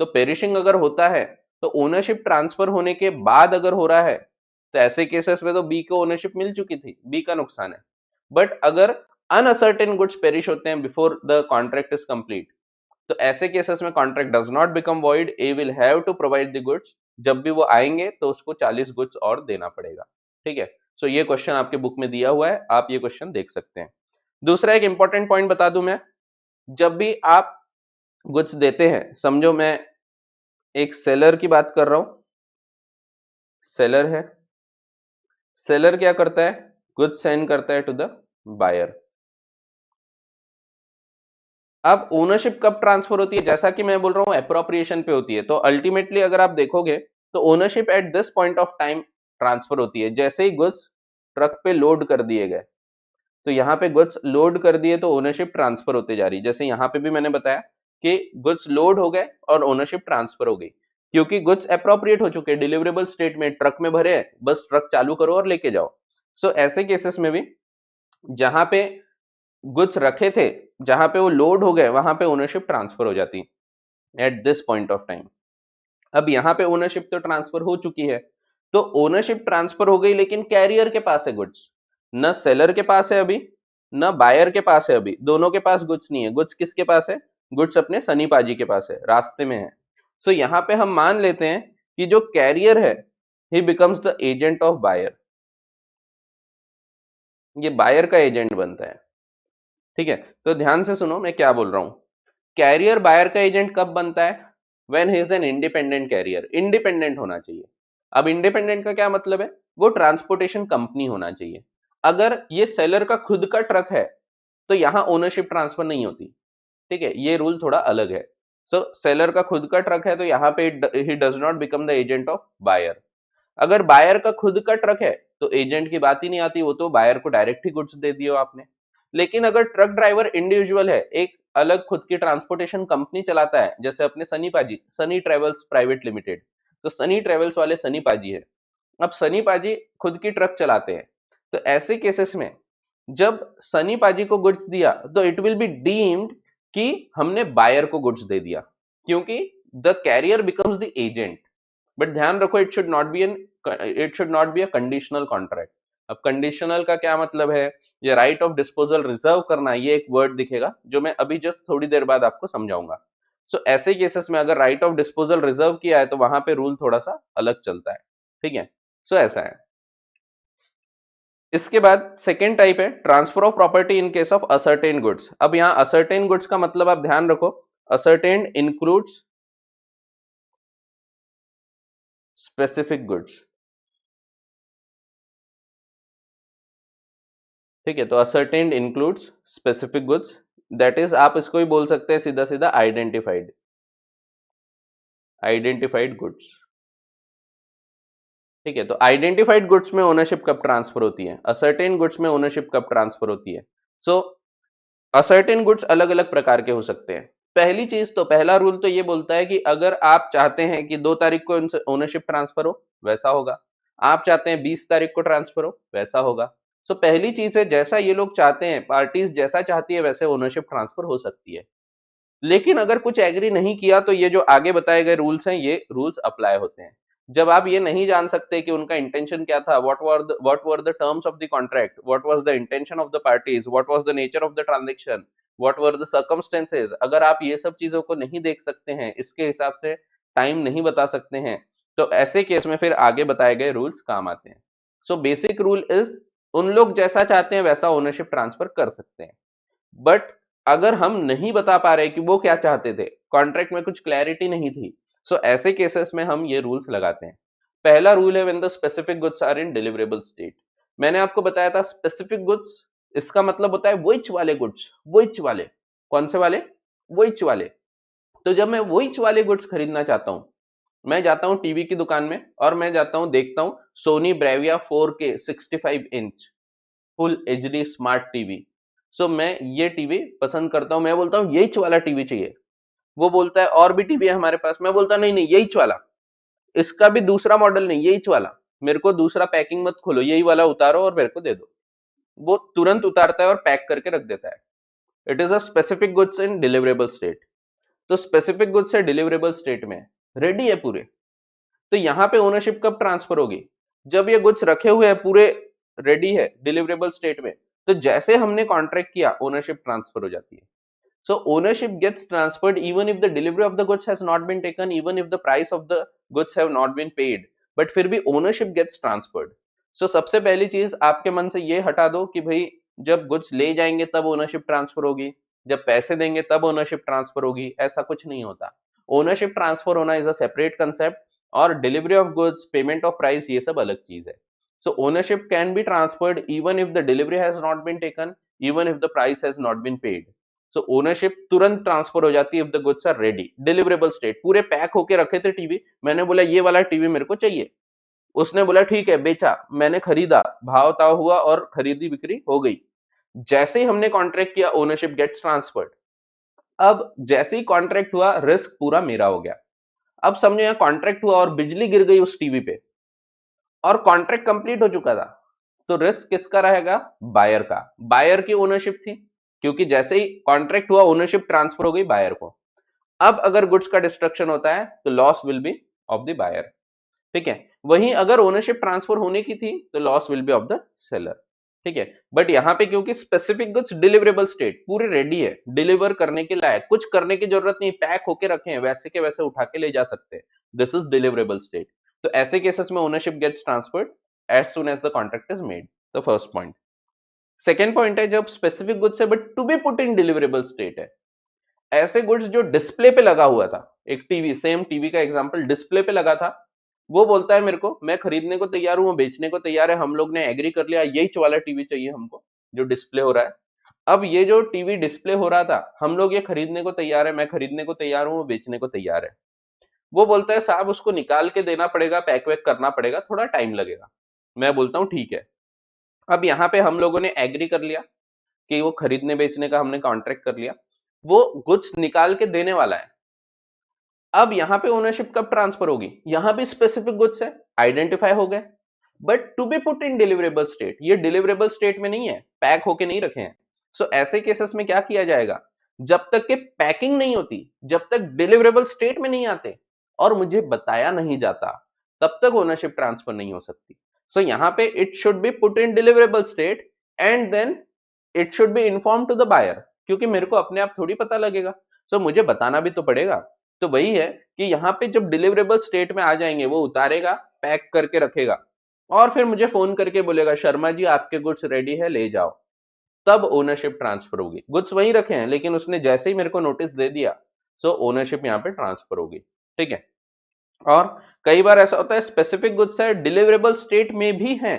तो पेरिशिंग अगर होता है तो ओनरशिप ट्रांसफर होने के बाद अगर हो रहा है तो ऐसे केसेस में तो बी को ओनरशिप मिल चुकी थी, बी का नुकसान है। बट अगर अनअसर्टेन गुड्स पेरिश होते हैं before the contract is complete, तो ऐसे केसेस में contract does not become void, A will have to provide the goods. जब भी वो आएंगे तो उसको 40 गुड्स और देना पड़ेगा। ठीक है, सो ये क्वेश्चन आपके बुक में दिया हुआ है, आप ये क्वेश्चन देख सकते हैं। दूसरा एक इंपॉर्टेंट पॉइंट बता दूं मैं, जब भी आप गुड्स देते हैं, समझो मैं एक सेलर की बात कर रहा हूं, सेलर है, सेलर क्या करता है, गुड्स सेंड करता है टू द बायर। अब ओनरशिप कब ट्रांसफर होती है? जैसा कि मैं बोल रहा हूं एप्रोप्रिएशन पे होती है, तो अल्टीमेटली अगर आप देखोगे तो ownership at this point of time transfer होती है, जैसे ही गुड्स ट्रक पे लोड कर दिए गए, तो यहाँ पे गुड्स लोड कर दिए तो ओनरशिप ट्रांसफर होते जा रही। जैसे यहाँ पे भी मैंने बताया कि गुड्स लोड हो गए और ओनरशिप ट्रांसफर हो गई, क्योंकि गुड्स अप्रोप्रिएट हो चुके, डिलीवरेबल स्टेट में ट्रक में भरे हैं, बस ट्रक चालू करो और लेके जाओ। सो ऐसे केसेस में भी जहां पे गुड्स रखे थे, जहां पे वो लोड हो गए, वहां पे ओनरशिप ट्रांसफर हो जाती at this point of time. अब यहाँ पे ओनरशिप तो ट्रांसफर हो चुकी है, तो ओनरशिप ट्रांसफर हो गई, लेकिन कैरियर के पास है गुड्स, न सेलर के पास है अभी, न बायर के पास है अभी, दोनों के पास गुड्स नहीं है। गुड्स किसके पास है? गुड्स अपने सनी पाजी के पास है, रास्ते में है। सो यहाँ पे हम मान लेते हैं कि जो कैरियर है he becomes the agent of buyer, ये बायर का एजेंट बनता है। ठीक है, तो ध्यान से सुनो मैं क्या बोल रहा हूं। कैरियर बायर का एजेंट कब बनता है? When he is an independent carrier, independent होना चाहिए। अब इंडिपेंडेंट का क्या मतलब है? वो ट्रांसपोर्टेशन कंपनी होना चाहिए। अगर ये सेलर का खुद का ट्रक है तो यहां ओनरशिप ट्रांसफर नहीं होती। ठीक है, ये रूल थोड़ा अलग है। सो सेलर का खुद का ट्रक है तो यहाँ पे he does not become the agent of buyer. अगर बायर का खुद का ट्रक है तो एजेंट की बात ही नहीं आती, वो तो बायर को डायरेक्ट ही गुड्स दे दियो आपने। लेकिन अगर ट्रक ड्राइवर इंडिविजुअल है, एक अलग खुद की ट्रांसपोर्टेशन कंपनी चलाता है, जैसे अपने सनी पाजी, सनी ट्रेवल्स प्राइवेट लिमिटेड, तो सनी ट्रेवल्स वाले सनी पाजी है, अब सनी पाजी खुद की ट्रक चलाते हैं, तो ऐसे केसेस में जब सनी पाजी को गुड्स दिया तो इट विल बी डीम्ड कि हमने बायर को गुड्स दे दिया, क्योंकि the carrier becomes the agent. But ध्यान रखो, it should not be a conditional contract. अब कंडीशनल का क्या मतलब है? ये राइट ऑफ डिस्पोजल रिजर्व करना, ये एक वर्ड दिखेगा जो मैं अभी जस्ट थोड़ी देर बाद आपको समझाऊंगा। सो ऐसे केसेस में अगर राइट ऑफ डिस्पोजल रिजर्व किया है तो वहां पे रूल थोड़ा सा अलग चलता है। ठीक है, सो ऐसा है। इसके बाद सेकेंड टाइप है transfer of property in case of ascertain goods. अब यहाँ असर्टेन गुड्स का मतलब आप ध्यान रखो, असर्टेन इंक्लूड्स स्पेसिफिक गुड्स। ठीक है, तो ascertain includes specific goods, that is आप इसको ही बोल सकते हैं सीधा सीधा आइडेंटिफाइड, आइडेंटिफाइड गुड्स। ठीक है, तो आइडेंटिफाइड गुड्स में ओनरशिप कब ट्रांसफर होती है, असर्टेन गुड्स में ओनरशिप कब ट्रांसफर होती है? सो असर्टेन गुड्स अलग अलग प्रकार के हो सकते हैं। पहली चीज, तो पहला रूल तो ये बोलता है कि अगर आप चाहते हैं कि 2 तारीख को ओनरशिप ट्रांसफर हो, वैसा होगा। आप चाहते हैं 20 तारीख को ट्रांसफर हो, वैसा होगा। सो पहली चीज है, जैसा ये लोग चाहते हैं, पार्टीज जैसा चाहती है वैसे ओनरशिप ट्रांसफर हो सकती है। लेकिन अगर कुछ एग्री नहीं किया तो ये जो आगे बताए गए रूल्स हैं, ये रूल्स अप्लाई होते हैं। जब आप ये नहीं जान सकते कि उनका इंटेंशन क्या था, what were the terms of the contract, what was the intention of the parties, what was the nature of the transaction, what were the circumstances, अगर आप ये सब चीजों को नहीं देख सकते हैं, इसके हिसाब से टाइम नहीं बता सकते हैं, तो ऐसे केस में फिर आगे बताए गए रूल्स काम आते हैं। सो बेसिक रूल इज, उन लोग जैसा चाहते हैं वैसा ओनरशिप ट्रांसफर कर सकते हैं, बट अगर हम नहीं बता पा रहे कि वो क्या चाहते थे, कॉन्ट्रैक्ट में कुछ क्लैरिटी नहीं थी, सो ऐसे केसेस में हम ये रूल्स लगाते हैं। पहला रूल है when the specific goods are in deliverable state. मैंने आपको बताया था स्पेसिफिक गुड्स, इसका मतलब होता है विच वाले गुड्स, विच वाले, कौन से वाले, विच वाले। तो जब मैं विच वाले गुड्स खरीदना चाहता हूं, मैं जाता हूं टीवी की दुकान में और मैं जाता हूं देखता हूं Sony Bravia 4K 65 inch full HD smart TV. So मैं ये टीवी पसंद करता हूं, मैं बोलता हूं यही वाला टीवी चाहिए। वो बोलता है और भी टीवी है हमारे पास, मैं बोलता नहीं नहीं यही वाला, इसका भी दूसरा मॉडल नहीं, यही वाला, मेरे को दूसरा पैकिंग मत खोलो, यही वाला उतारो और मेरे को दे दो। वो तुरंत उतारता है और पैक करके रख देता है। It is a specific goods in deliverable state. तो स्पेसिफिक गुड्स है डिलीवरेबल स्टेट में, रेडी है पूरे, तो यहां पे ओनरशिप कब ट्रांसफर होगी, जब ये गुड्स रखे हुए हैं पूरे, रेडी है डिलीवरेबल स्टेट में, तो जैसे हमने कॉन्ट्रैक्ट किया ओनरशिप ट्रांसफर हो जाती है। So ownership gets transferred even if the delivery of the goods has not been taken, even if the price of the goods have not been paid, but फिर भी ownership gets transferred. So सबसे पहली चीज आपके मन से ये हटा दो कि भाई जब गुड्स ले जाएंगे तब ओनरशिप ट्रांसफर होगी, जब पैसे देंगे तब ओनरशिप ट्रांसफर होगी, ऐसा कुछ नहीं होता। ओनरशिप ट्रांसफर होना इज अ सेपरेट कंसेप्ट, और delivery of goods, payment of price, ये सब अलग चीज है। So ownership can be transferred even if the delivery has not been taken, even if the price has not been paid. So ownership तुरंत transfer हो जाती है if the goods are ready, deliverable state, पूरे pack होके रखे थे TV, मैंने बोला ये वाला टीवी मेरे को चाहिए, उसने बोला ठीक है, बेचा, मैंने खरीदा, भाव ताव हुआ और खरीदी बिक्री हो गई। जैसे ही हमने कॉन्ट्रैक्ट किया ओनरशिप गेट्स ट्रांसफर्ड। अब जैसे ही कॉन्ट्रैक्ट हुआ रिस्क पूरा मेरा हो गया। अब समझो यहाँ कॉन्ट्रैक्ट हुआ और बिजली गिर गई उस टीवी पे, और कॉन्ट्रैक्ट कंप्लीट हो चुका था, तो रिस्क किसका रहेगा, बायर का, बायर की ओनरशिप थी, क्योंकि जैसे ही कॉन्ट्रैक्ट हुआ ओनरशिप ट्रांसफर हो गई बायर को। अब अगर गुड्स का डिस्ट्रक्शन होता है तो loss will be of the buyer, ठीक है। वहीं अगर ओनरशिप ट्रांसफर होने की थी तो loss will be of the seller, ठीक है। बट यहाँ पे क्योंकि स्पेसिफिक गुड्स डिलीवरेबल स्टेट पूरे रेडी है, डिलीवर करने के लायक, कुछ करने की जरूरत नहीं, पैक होके रखे हैं, वैसे के वैसे उठा के ले जा सकते हैं, दिस इज डिलीवरेबल स्टेट। तो ऐसे केसेस में ownership gets transferred as soon as the contract is made, the first point. Second point है जब स्पेसिफिक गुड्स है but to be put in deliverable state है, ऐसे गुड्स जो डिस्प्ले पे लगा हुआ था, एक टीवी, सेम टीवी का एग्जांपल डिस्प्ले पे लगा था, वो बोलता है मेरे को, मैं खरीदने को तैयार हूं, वो बेचने को तैयार है, हम लोग ने एग्री कर लिया यही वाला टीवी चाहिए हमको जो डिस्प्ले हो रहा है। अब ये जो टीवी डिस्प्ले हो रहा था, हम लोग ये खरीदने को तैयार है, मैं खरीदने को तैयार हूं, वो बेचने को तैयार है। वो बोलता है साहब उसको निकाल के देना पड़ेगा, पैक वैक करना पड़ेगा, थोड़ा टाइम लगेगा। मैं बोलता हूँ ठीक है। अब यहाँ पे हम लोगों ने एग्री कर लिया कि वो खरीदने बेचने का हमने कॉन्ट्रैक्ट कर लिया, वो गुड्स निकाल के देने वाला है। अब यहां पे ओनरशिप कब ट्रांसफर होगी, यहां भी स्पेसिफिक गुड्स है, आइडेंटिफाई हो गए, but to be put in deliverable state, ये डिलीवरेबल स्टेट में नहीं है, पैक होके नहीं रखे हैं। सो ऐसे केसेस में क्या किया जाएगा, जब तक के पैकिंग नहीं होती, जब तक डिलीवरेबल स्टेट में नहीं आते और मुझे बताया नहीं जाता, तब तक ओनरशिप ट्रांसफर नहीं हो सकती। सो यहाँ पे it should be put in deliverable state and then it should be inform to the buyer, क्योंकि मेरे को अपने आप थोड़ी पता लगेगा, सो मुझे बताना भी तो पड़ेगा। तो वही है कि यहाँ पे जब डिलीवरेबल स्टेट में आ जाएंगे, वो उतारेगा, पैक करके रखेगा, और फिर मुझे फोन करके बोलेगा शर्मा जी आपके गुड्स रेडी है ले जाओ, तब ओनरशिप ट्रांसफर होगी। गुड्स वहीं रखे हैं लेकिन उसने जैसे ही मेरे को नोटिस दे दिया, सो ओनरशिप यहाँ पे ट्रांसफर होगी, ठीक है। और कई बार ऐसा होता है स्पेसिफिक गुड्स है, डिलीवरेबल स्टेट में भी है,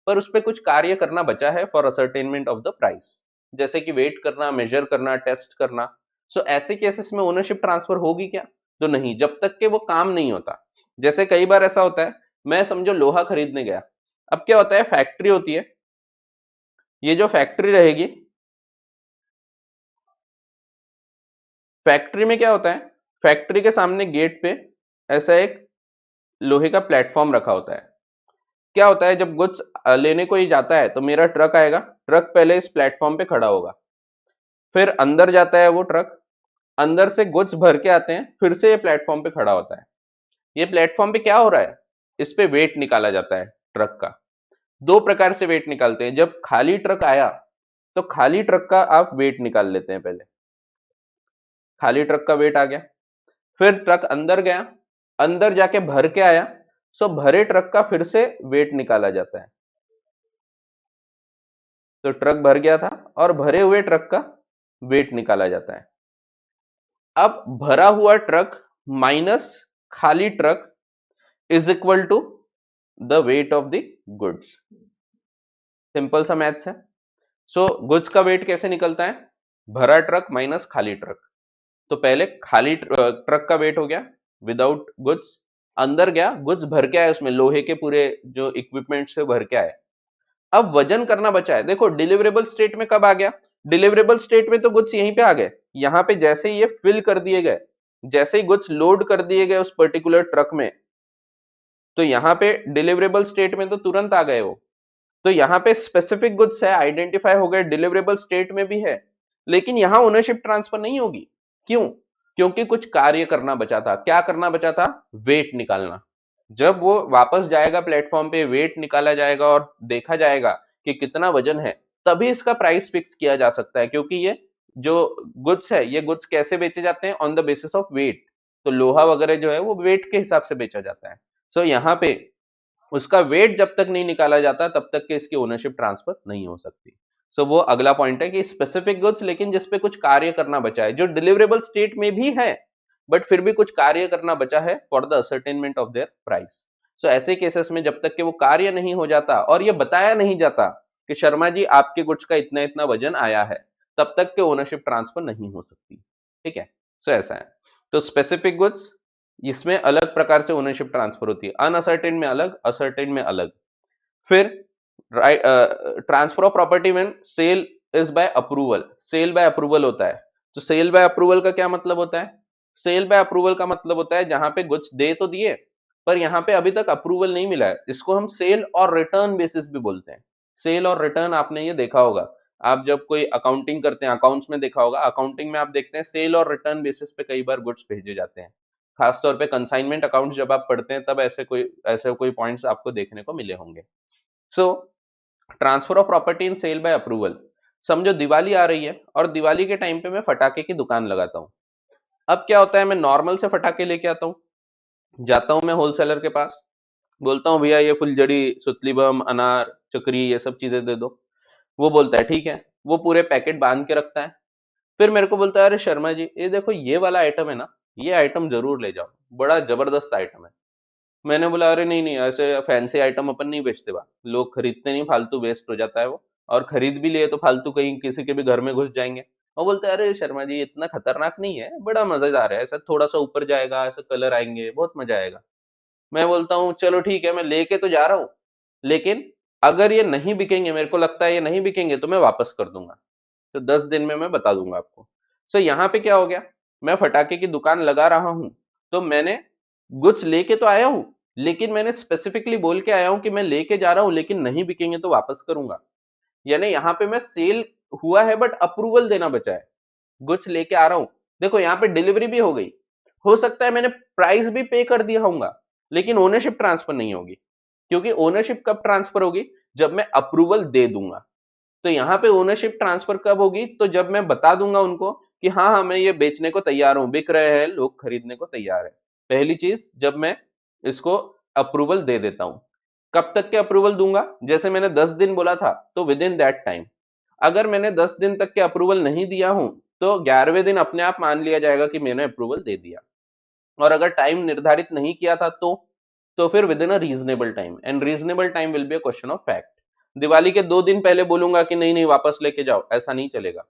पर उस पर कुछ कार्य करना बचा है for ascertainment of the price, जैसे कि वेट करना, मेजर करना, टेस्ट करना। सो ऐसे केसेस में ओनरशिप ट्रांसफर होगी क्या, तो नहीं, जब तक के वो काम नहीं होता। जैसे कई बार ऐसा होता है, मैं समझो लोहा खरीदने गया, अब क्या होता है, फैक्ट्री होती है, ये जो फैक्ट्री रहेगी, फैक्ट्री में क्या होता है, फैक्ट्री के सामने गेट पे ऐसा एक लोहे का प्लेटफॉर्म रखा होता है। क्या होता है, जब गुड्स लेने को ही जाता है तो मेरा ट्रक आएगा, ट्रक पहले इस प्लेटफॉर्म पे खड़ा होगा, फिर अंदर जाता है वो ट्रक, अंदर से गुड्स भर के आते हैं, फिर से ये प्लेटफॉर्म पे खड़ा होता है। ये प्लेटफॉर्म पे क्या हो रहा है, इस पे वेट निकाला जाता है ट्रक का। दो प्रकार से वेट निकालते हैं, जब खाली ट्रक आया तो खाली ट्रक का आप वेट निकाल लेते हैं पहले। खाली ट्रक का वेट आ गया, फिर ट्रक अंदर गया, अंदर जाके भर के आया, सो भरे ट्रक का फिर से वेट निकाला जाता है। तो ट्रक भर गया था और भरे हुए ट्रक का वेट निकाला जाता है। अब भरा हुआ ट्रक माइनस खाली truck is equal to the weight of the goods. Simple सा मैथ्स है। सो गुड्स का वेट कैसे निकलता है? भरा ट्रक माइनस खाली ट्रक। तो पहले खाली ट्रक का वेट हो गया विदाउट गुड्स, अंदर गया, गुड्स भर के आए, उसमें लोहे के पूरे जो इक्विपमेंट से भर के आए। अब वजन करना बचा है। देखो डिलीवरेबल स्टेट में कब आ गया? डिलीवरेबल स्टेट में तो गुड्स यहीं पे आ गए। यहां पे जैसे ही ये फिल कर दिए गए, जैसे ही गुड्स लोड कर दिए गए उस पर्टिकुलर ट्रक में, तो यहाँ पे डिलीवरेबल स्टेट में तो तुरंत आ गए वो। तो यहाँ पे स्पेसिफिक गुड्स है, आइडेंटिफाई हो गए, डिलीवरेबल स्टेट में भी है, लेकिन यहाँ ओनरशिप ट्रांसफर नहीं होगी। क्यों? क्योंकि कुछ कार्य करना बचा था। क्या करना बचा था? वेट निकालना। जब वो वापस जाएगा प्लेटफॉर्म पे, वेट निकाला जाएगा और देखा जाएगा कि कितना वजन है, तभी इसका प्राइस फिक्स किया जा सकता है। क्योंकि ये जो गुड्स है, ये गुड्स कैसे बेचे जाते हैं? On the basis of weight. तो लोहा वगैरह जो है वो वेट के हिसाब से बेचा जाता है। सो यहाँ पे उसका वेट जब तक नहीं निकाला जाता तब तक के इसकी ओनरशिप ट्रांसफर नहीं हो सकती। सो वो अगला पॉइंट है कि स्पेसिफिक गुड्स, लेकिन जिसपे कुछ कार्य करना बचा है, जो डिलीवरेबल स्टेट में भी है बट फिर भी कुछ कार्य करना बचा है for the ascertainment of their price. So ऐसे केसेस में जब तक कि वो कार्य नहीं हो जाता और ये बताया नहीं जाता कि शर्मा जी आपके गुड्स का इतना इतना वजन आया है, तब तक के ओनरशिप ट्रांसफर नहीं हो सकती। ठीक है, सो ऐसा है। तो स्पेसिफिक गुड्स, इसमें अलग प्रकार से ओनरशिप ट्रांसफर होती है, अनअसर्टेन में अलग, असर्टेन में अलग। फिर transfer of property when sale is by approval. Sale by approval होता है। तो सेल बाय अप्रूवल का क्या मतलब होता है? सेल बाय अप्रूवल का मतलब होता है जहां पे गुड्स दे तो दिए पर यहाँ पे अभी तक अप्रूवल नहीं मिला है। इसको हम सेल और रिटर्न बेसिस भी बोलते हैं। सेल और रिटर्न आपने ये देखा होगा, आप जब कोई अकाउंटिंग करते हैं, अकाउंट्स में देखा होगा, अकाउंटिंग में आप देखते हैं सेल और रिटर्न बेसिस पे कई बार गुड्स भेजे जाते हैं। खासतौर पे कंसाइनमेंट अकाउंट जब आप पढ़ते हैं तब ऐसे कोई पॉइंट्स आपको देखने को मिले होंगे। So transfer of property in sale by approval. समझो दिवाली आ रही है और दिवाली के टाइम पे मैं फटाके की दुकान लगाता हूँ। अब क्या होता है, मैं नॉर्मल से फटाके लेके आता हूँ, जाता हूँ मैं होलसेलर के पास, बोलता हूँ भैया ये फुलझड़ी, सुतली बम, अनार, चक्री, ये सब चीजें दे दो। वो बोलता है ठीक है, वो पूरे पैकेट बांध के रखता है। फिर मेरे को बोलता है अरे शर्मा जी ये देखो ये वाला आइटम है ना, ये आइटम जरूर ले जाओ, बड़ा जबरदस्त आइटम है। मैंने बोला अरे नहीं नहीं, ऐसे फैंसी आइटम अपन नहीं बेचते बा, लोग खरीदते नहीं, फालतू वेस्ट हो जाता है वो, और खरीद भी लिए तो फालतू कहीं किसी के भी घर में घुस जाएंगे। वो बोलते हैं अरे शर्मा जी इतना खतरनाक नहीं है, बड़ा मजेदार है, ऐसा थोड़ा सा ऊपर जाएगा, ऐसा कलर आएंगे, बहुत मजा आएगा। मैं बोलता हूँ चलो ठीक है, मैं लेके तो जा रहा हूँ, लेकिन अगर ये नहीं बिकेंगे, मेरे को लगता है ये नहीं बिकेंगे, तो मैं वापस कर दूंगा। तो 10 दिन में मैं बता दूंगा आपको। सो यहाँ पे क्या हो गया, मैं फटाके की दुकान लगा रहा हूँ, तो मैंने गुड्स लेके तो आया हूँ, लेकिन मैंने स्पेसिफिकली बोल के आया हूँ कि मैं लेके जा रहा हूँ, लेकिन नहीं बिकेंगे तो वापस करूंगा। यानी यहाँ पे मैं सेल हुआ है बट अप्रूवल देना बचा है। गुड्स लेके आ रहा हूँ, देखो यहाँ पे डिलीवरी भी हो गई, हो सकता है मैंने प्राइस भी पे कर दिया होगा, लेकिन ओनरशिप ट्रांसफर नहीं होगी। क्योंकि ओनरशिप कब ट्रांसफर होगी? जब मैं अप्रूवल दे दूंगा। तो यहाँ पे ओनरशिप ट्रांसफर कब होगी? तो जब मैं बता दूंगा उनको कि हाँ हाँ मैं ये बेचने को तैयार हूँ, बिक रहे हैं, लोग खरीदने को तैयार है। पहली चीज, जब मैं इसको अप्रूवल दे देता हूँ। कब तक के अप्रूवल दूंगा? जैसे मैंने 10 दिन बोला था, तो विद इन दैट टाइम। अगर मैंने 10 दिन तक के अप्रूवल नहीं दिया हूं, तो 11वें दिन अपने आप मान लिया जाएगा कि मैंने अप्रूवल दे दिया। और अगर टाइम निर्धारित नहीं किया था तो फिर with in a reasonable time, and reasonable time will be a question of fact. Diwali के 2 दिन पहले बोलूंगा कि नहीं नहीं वापस लेके जाओ, ऐसा नहीं चलेगा।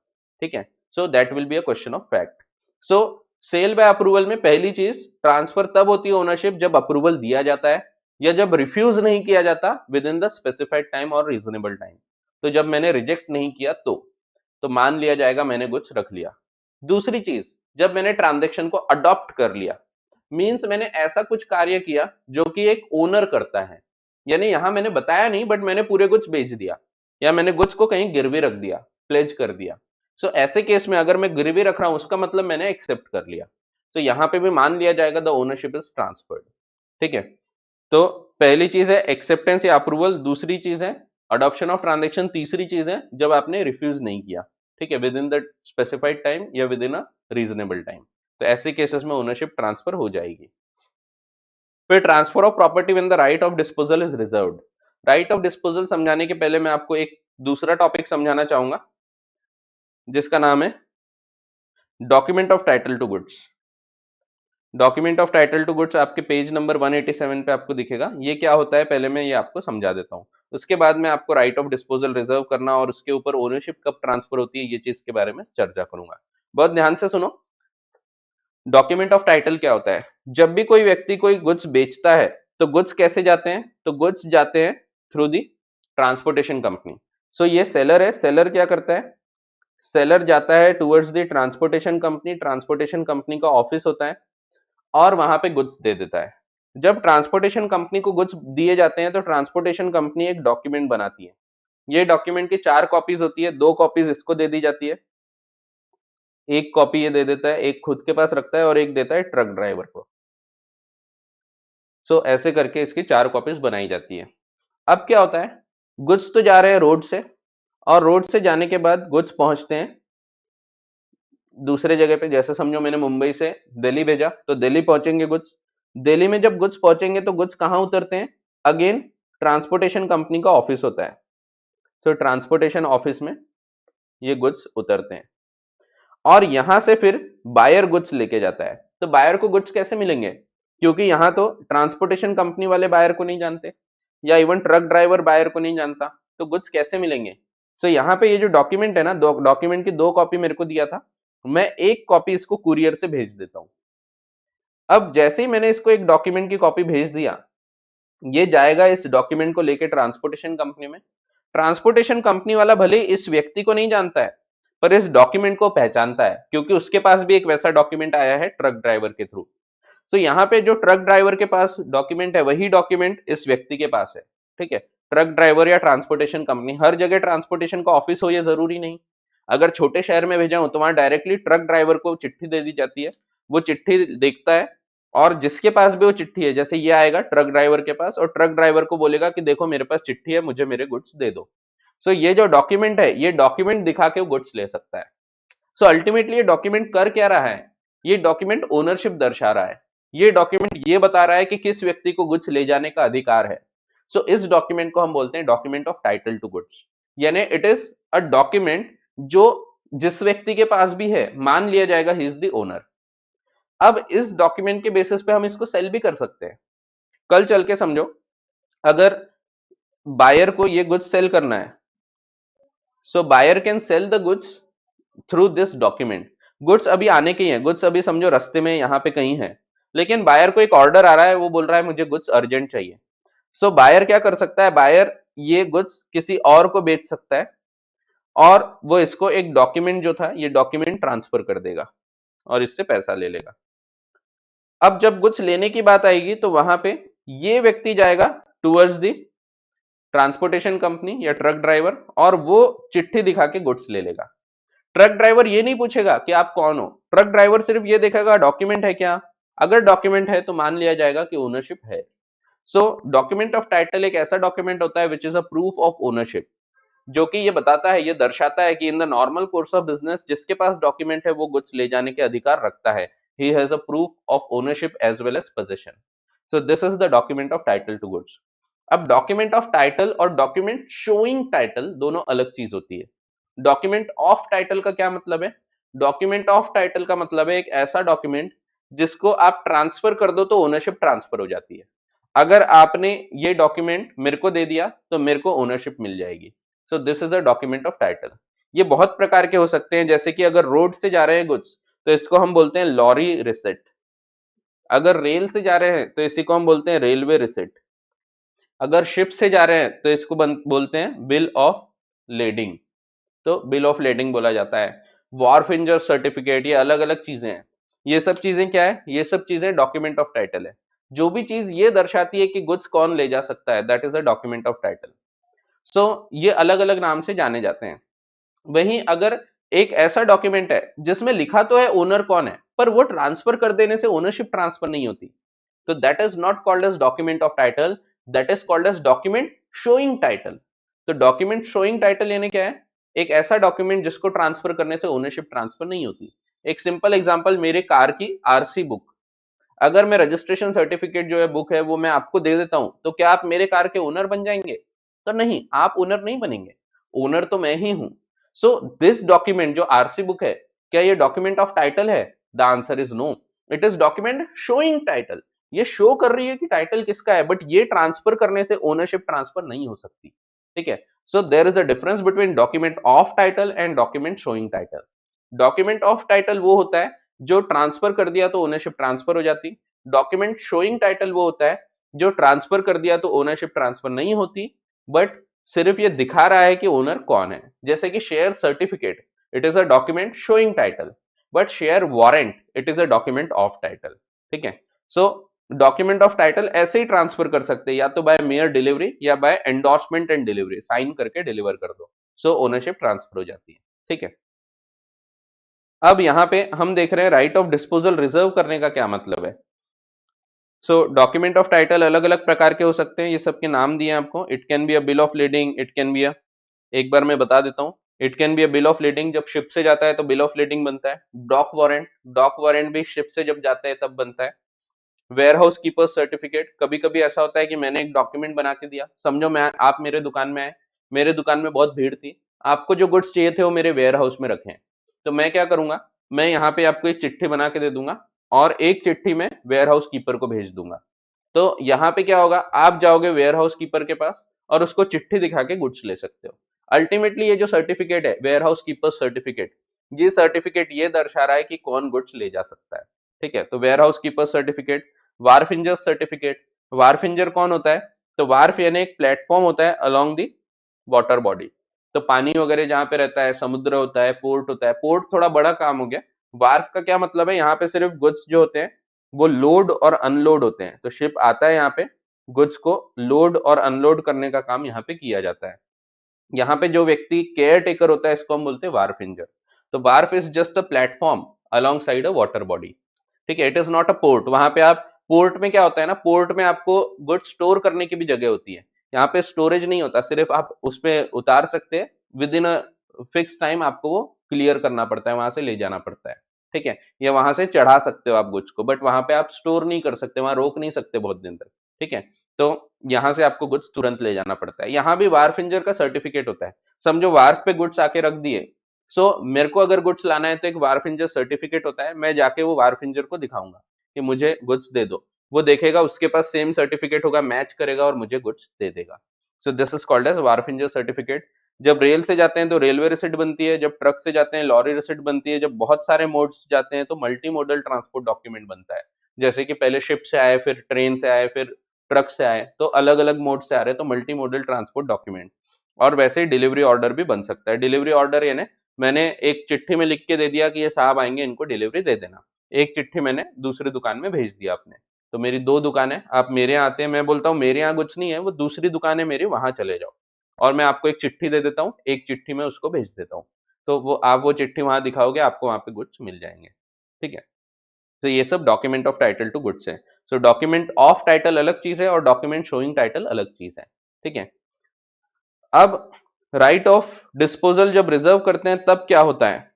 ठीक है, so that will be a question of fact. So sale by approval में पहली चीज, ट्रांसफर तब होती है ओनरशिप जब अप्रूवल दिया जाता है, या जब रिफ्यूज नहीं किया जाता with in the specified time और रीजनेबल टाइम। तो जब मैंने रिजेक्ट नहीं किया तो मान लिया जाएगा मैंने कुछ रख लिया। दूसरी चीज, जब मैंने ट्रांजेक्शन को अडॉप्ट कर लिया, मींस मैंने ऐसा कुछ कार्य किया जो कि एक ओनर करता है। यानी यहां मैंने बताया नहीं बट मैंने पूरे कुछ बेच दिया, या मैंने कुछ को कहीं गिरवी रख दिया, प्लेज कर दिया। सो ऐसे केस में अगर मैं गिरवी रख रहा हूं, उसका मतलब मैंने एक्सेप्ट कर लिया। तो यहां पे भी मान लिया जाएगा द ओनरशिप इज ट्रांसफर्ड। ठीक है, तो पहली चीज है एक्सेप्टेंस या अप्रूवल, दूसरी चीज है अडॉप्शन ऑफ ट्रांजैक्शन तीसरी चीज है जब आपने रिफ्यूज नहीं किया, ठीक है, within the specified time या within a reasonable time, तो ऐसे केसेस में ओनरशिप ट्रांसफर हो जाएगी। फिर transfer of property when the right of disposal is reserved. Right of disposal समझाने के पहले मैं आपको एक दूसरा टॉपिक समझाना चाहूंगा जिसका नाम है document of title to goods. Document of title to goods आपके पेज नंबर 187 पे आपको दिखेगा। ये क्या होता है पहले मैं ये आपको समझा देता हूँ, उसके बाद मैं आपको राइट ऑफ डिस्पोजल रिजर्व करना और उसके ऊपर ओनरशिप कब ट्रांसफर होती है ये चीज के बारे में चर्चा करूंगा। बहुत ध्यान से सुनो। डॉक्यूमेंट ऑफ टाइटल क्या होता है? जब भी कोई व्यक्ति कोई गुड्स बेचता है तो गुड्स कैसे जाते हैं? तो गुड्स जाते हैं थ्रू दी ट्रांसपोर्टेशन कंपनी। सो ये सेलर है, सेलर क्या करता है? सेलर जाता है towards the transportation company, transportation company का ऑफिस होता है और वहां पे गुड्स दे देता है। जब ट्रांसपोर्टेशन कंपनी को गुड्स दिए जाते हैं तो ट्रांसपोर्टेशन कंपनी एक डॉक्यूमेंट बनाती है। ये डॉक्यूमेंट की 4 कॉपीज होती है, 2 कॉपीज इसको दे दी जाती है, एक कॉपी ये दे देता है, एक खुद के पास रखता है और एक देता है ट्रक ड्राइवर को। सो ऐसे करके इसकी 4 कॉपीज बनाई जाती है। अब क्या होता है, गुड्स तो जा रहे हैं रोड से और रोड से जाने के बाद गुड्स पहुंचते हैं दूसरे जगह पे। जैसे समझो मैंने मुंबई से दिल्ली भेजा तो दिल्ली पहुंचेंगे गुड्स। दिल्ली में जब गुड्स पहुंचेंगे तो गुड्स कहाँ उतरते हैं? अगेन ट्रांसपोर्टेशन कंपनी का ऑफिस होता है, तो ट्रांसपोर्टेशन ऑफिस में ये गुड्स उतरते हैं और यहां से फिर बायर गुड्स लेके जाता है। तो बायर को गुड्स कैसे मिलेंगे? क्योंकि यहाँ तो ट्रांसपोर्टेशन कंपनी वाले बायर को नहीं जानते या इवन ट्रक ड्राइवर बायर को नहीं जानता, तो गुड्स कैसे मिलेंगे? सो यहाँ पे ये जो डॉक्यूमेंट है ना, दो डॉक्यूमेंट की 2 कॉपी मेरे को दिया था, मैं एक कॉपी इसको कुरियर से भेज देता हूँ। अब जैसे ही मैंने इसको एक डॉक्यूमेंट की कॉपी भेज दिया, ये जाएगा इस डॉक्यूमेंट को लेके ट्रांसपोर्टेशन कंपनी में। ट्रांसपोर्टेशन कंपनी वाला भले इस व्यक्ति को नहीं जानता है पर इस डॉक्यूमेंट को पहचानता है क्योंकि उसके पास भी एक वैसा डॉक्यूमेंट आया है ट्रक ड्राइवर के थ्रू। सो यहाँ पे जो ट्रक ड्राइवर के पास डॉक्यूमेंट है वही डॉक्यूमेंट इस व्यक्ति के पास है, ठीक है। ट्रक ड्राइवर या ट्रांसपोर्टेशन कंपनी, हर जगह ट्रांसपोर्टेशन का ऑफिस हो ये जरूरी नहीं। अगर छोटे शहर में भेजा हूं तो वहां डायरेक्टली ट्रक ड्राइवर को चिट्ठी दे दी जाती है, वो चिट्ठी देखता है और जिसके पास भी वो चिट्ठी है, जैसे ये आएगा ट्रक ड्राइवर के पास और ट्रक ड्राइवर को बोलेगा कि देखो मेरे पास चिट्ठी है, मुझे मेरे गुड्स दे दो। सो ये जो डॉक्यूमेंट है ये डॉक्यूमेंट दिखा के वो गुड्स ले सकता है। सो अल्टीमेटली ये डॉक्यूमेंट कर क्या रहा है? ये डॉक्यूमेंट ओनरशिप दर्शा रहा है। ये डॉक्यूमेंट ये बता रहा है कि किस व्यक्ति को गुड्स ले जाने का अधिकार है। सो इस डॉक्यूमेंट को हम बोलते हैं document of title to goods, यानी इट इज अ डॉक्यूमेंट जो जिस व्यक्ति के पास भी है मान लिया जाएगा ही इज द ओनर। अब इस डॉक्यूमेंट के बेसिस पे हम इसको सेल भी कर सकते हैं। कल चल के समझो अगर बायर को ये गुड्स सेल करना है, so buyer can sell the goods through this document. Goods अभी आने के ही हैं, गुड्स अभी समझो रास्ते में यहाँ पे कहीं है, लेकिन बायर को एक ऑर्डर आ रहा है, वो बोल रहा है मुझे गुड्स अर्जेंट चाहिए। सो बायर क्या कर सकता है? बायर ये गुड्स किसी और को बेच सकता है और वो इसको एक डॉक्यूमेंट जो था ये डॉक्यूमेंट ट्रांसफर कर देगा और इससे पैसा ले लेगा। अब जब गुड्स लेने की बात आएगी तो वहां पे ये व्यक्ति जाएगा टुवर्ड्स दी ट्रांसपोर्टेशन कंपनी या ट्रक ड्राइवर और वो चिट्ठी दिखा के गुड्स ले लेगा। ट्रक ड्राइवर ये नहीं पूछेगा कि आप कौन हो, ट्रक ड्राइवर सिर्फ ये देखेगा डॉक्यूमेंट है क्या। अगर डॉक्यूमेंट है तो मान लिया जाएगा कि ओनरशिप है। सो डॉक्यूमेंट ऑफ टाइटल एक ऐसा डॉक्यूमेंट होता है which is a proof of ownership, जो कि ये बताता है, ये दर्शाता है कि in the normal course of business जिसके पास डॉक्यूमेंट है वो गुड्स ले जाने के अधिकार रखता है। He has a proof of ownership as well as position. So this is the document of title to goods. अब डॉक्यूमेंट ऑफ टाइटल और डॉक्यूमेंट शोइंग टाइटल दोनों अलग चीज होती है। डॉक्यूमेंट ऑफ टाइटल का क्या मतलब है? डॉक्यूमेंट ऑफ टाइटल का मतलब है एक ऐसा डॉक्यूमेंट जिसको आप ट्रांसफर कर दो तो ओनरशिप ट्रांसफर हो जाती है। अगर आपने ये डॉक्यूमेंट मेरे को दे दिया तो मेरे को ओनरशिप मिल जाएगी। सो this is a document of title. ये बहुत प्रकार के हो सकते हैं, जैसे कि अगर रोड से जा रहे हैं गुड्स तो इसको हम बोलते हैं लॉरी रिसिट। अगर रेल से जा रहे हैं तो इसी को हम बोलते हैं रेलवे रिसिट। अगर शिप से जा रहे हैं तो इसको बोलते हैं बिल ऑफ लेडिंग, तो बिल ऑफ लेडिंग बोला जाता है। वॉर्फ इंजर सर्टिफिकेट, ये अलग अलग चीजें हैं। ये सब चीजें क्या है? ये सब चीजें डॉक्यूमेंट ऑफ टाइटल है। जो भी चीज ये दर्शाती है कि गुड्स कौन ले जा सकता है, that is a document of title. So ये अलग अलग नाम से जाने जाते हैं। वहीं अगर एक ऐसा डॉक्यूमेंट है जिसमें लिखा तो है ओनर कौन है पर वो ट्रांसफर कर देने से ओनरशिप ट्रांसफर नहीं होती, तो that is not called as document of title, that is called as document showing title. तो डॉक्यूमेंट शोइंग टाइटल यानी क्या है? एक ऐसा डॉक्यूमेंट जिसको ट्रांसफर करने से ओनरशिप ट्रांसफर नहीं होती। एक सिंपल एग्जांपल, मेरे कार की आरसी बुक, अगर मैं रजिस्ट्रेशन सर्टिफिकेट जो है बुक है वो मैं आपको दे देता हूं, तो क्या आप मेरे कार के ओनर बन जाएंगे? तो नहीं, आप ओनर नहीं बनेंगे, ओनर तो मैं ही हूं। सो दिस डॉक्यूमेंट जो आरसी बुक है, क्या ये डॉक्यूमेंट ऑफ टाइटल है? The answer is no, it is document showing title. ये शो कर रही है कि टाइटल किसका है, बट ये ट्रांसफर करने से ओनरशिप ट्रांसफर नहीं हो सकती। ठीक है, so there is a difference between document of title and document showing title. Document of title वो होता है जो ट्रांसफर कर दिया तो ओनरशिप ट्रांसफर हो जाती। डॉक्यूमेंट शोइंग टाइटल वो होता है जो ट्रांसफर कर दिया तो ओनरशिप ट्रांसफर नहीं होती, बट सिर्फ ये दिखा रहा है कि ओनर कौन है। जैसे कि share certificate, it is a document showing title, but share warrant it is a document of title. ठीक है, सो डॉक्यूमेंट ऑफ टाइटल ऐसे ही ट्रांसफर कर सकते हैं, या तो बाय मेयर डिलीवरी या by endorsement and delivery, sign करके डिलीवर कर दो, सो ओनरशिप ट्रांसफर हो जाती है। ठीक है, अब यहां पे हम देख रहे हैं राइट ऑफ डिस्पोजल रिजर्व करने का क्या मतलब है। सो डॉक्यूमेंट ऑफ टाइटल अलग अलग प्रकार के हो सकते हैं, ये सबके नाम दिए हैं आपको। It can be a bill of leading, it can be a, एक बार मैं बता देता हूँ। It can be a bill of leading, जब शिप से जाता है तो बिल ऑफ लीडिंग बनता है। डॉक वारंट, डॉक वारंट भी शिप से जब जाता है तब बनता है। वेयर हाउस कीपर सर्टिफिकेट, कभी कभी ऐसा होता है कि मैंने एक डॉक्यूमेंट बना के दिया, समझो मैं, आप मेरे दुकान में आए, मेरे दुकान में बहुत भीड़ थी, आपको जो गुड्स चाहिए थे वो मेरे वेयर हाउस में रखे हैं, तो मैं क्या करूंगा, मैं यहाँ पे आपको एक चिट्ठी बना के दे दूंगा और एक चिट्ठी में वेयर हाउस कीपर को भेज दूंगा। तो यहाँ पे क्या होगा, आप जाओगे वेयर हाउस कीपर के पास और उसको चिट्ठी दिखा के गुड्स ले सकते हो। अल्टीमेटली ये जो सर्टिफिकेट है वेयर हाउस कीपर सर्टिफिकेट, ये सर्टिफिकेट ये दर्शा रहा है कि कौन गुड्स ले जा सकता है। ठीक है, तो warehouse keeper certificate. Wharfinger certificate, wharfinger कौन होता है? तो वार्फ यानी एक प्लेटफॉर्म होता है अलोंग दी वाटर बॉडी, तो पानी वगैरह जहां पे रहता है, समुद्र होता है, पोर्ट होता है। पोर्ट थोड़ा बड़ा काम हो गया। वार्फ का क्या मतलब है, यहाँ पे सिर्फ गुड्स जो होते हैं वो लोड और अनलोड होते हैं, तो शिप आता है यहाँ पे, गुड्स को लोड और अनलोड करने का काम यहाँ पे किया जाता है। यहाँ पे जो व्यक्ति केयर टेकर होता है इसको हम बोलते हैं वार्फ इंजर। तो Wharf is just a platform along side a water body. ठीक है, it is not a port. वहां पे आप, पोर्ट में क्या होता है ना, पोर्ट में आपको गुड्स स्टोर करने की भी जगह होती है, यहाँ पे स्टोरेज नहीं होता, सिर्फ आप उसमें उतार सकते हैं, with in a fix time आपको वो क्लियर करना पड़ता है, वहां से ले जाना पड़ता है। ठीक है, या वहां से चढ़ा सकते हो आप गुड्स को, बट वहां पे आप स्टोर नहीं कर सकते, वहां रोक नहीं सकते बहुत दिन तक। ठीक है, तो यहाँ से आपको गुड्स तुरंत ले जाना पड़ता है। यहाँ भी वार्फ इंजर का सर्टिफिकेट होता है, समझो वार्फ पे गुड्स आके रख दिए, सो मेरे को अगर गुड्स लाना है तो एक वार्फ इंजर सर्टिफिकेट होता है, मैं जाके वो वार्फ इंजर को दिखाऊंगा कि मुझे गुड्स दे दो, वो देखेगा उसके पास सेम सर्टिफिकेट होगा, मैच करेगा और मुझे गुड्स दे देगा। So this is called as wharfinger certificate. जब रेल से जाते हैं तो रेलवे रिसिट बनती है, जब ट्रक से जाते हैं लॉरी रिसिट बनती है, जब बहुत सारे मोड्स जाते हैं तो मल्टी मोडल ट्रांसपोर्ट डॉक्यूमेंट बनता है। जैसे कि पहले शिप से आए, फिर ट्रेन से आए, फिर ट्रक से आए, तो अलग अलग मोड से आ रहे हैं, तो मल्टी मोडल ट्रांसपोर्ट डॉक्यूमेंट। और वैसे ही डिलीवरी ऑर्डर भी बन सकता है। डिलीवरी ऑर्डर यानी मैंने एक चिट्ठी में लिख के दे दिया कि ये साहब आएंगे, इनको डिलीवरी दे देना, एक चिट्ठी मैंने दूसरी दुकान में भेज दिया आपने। तो मेरी दो दुकान है, आप मेरे यहाँ आते हैं, मैं बोलता हूँ मेरे यहाँ कुछ नहीं है, वो दूसरी दुकान है मेरी, वहां चले जाओ, और मैं आपको एक चिट्ठी दे देता हूँ, एक चिट्ठी में उसको भेज देता हूँ, तो वो आप वो चिट्ठी वहां दिखाओगे, आपको वहां पे गुड्स मिल जाएंगे। ठीक है, तो ये सब document of title to goods है। सो डॉक्यूमेंट ऑफ टाइटल अलग चीज है और डॉक्यूमेंट शोइंग टाइटल अलग चीज है। ठीक है, अब राइट ऑफ डिस्पोजल जब रिजर्व करते हैं तब क्या होता है?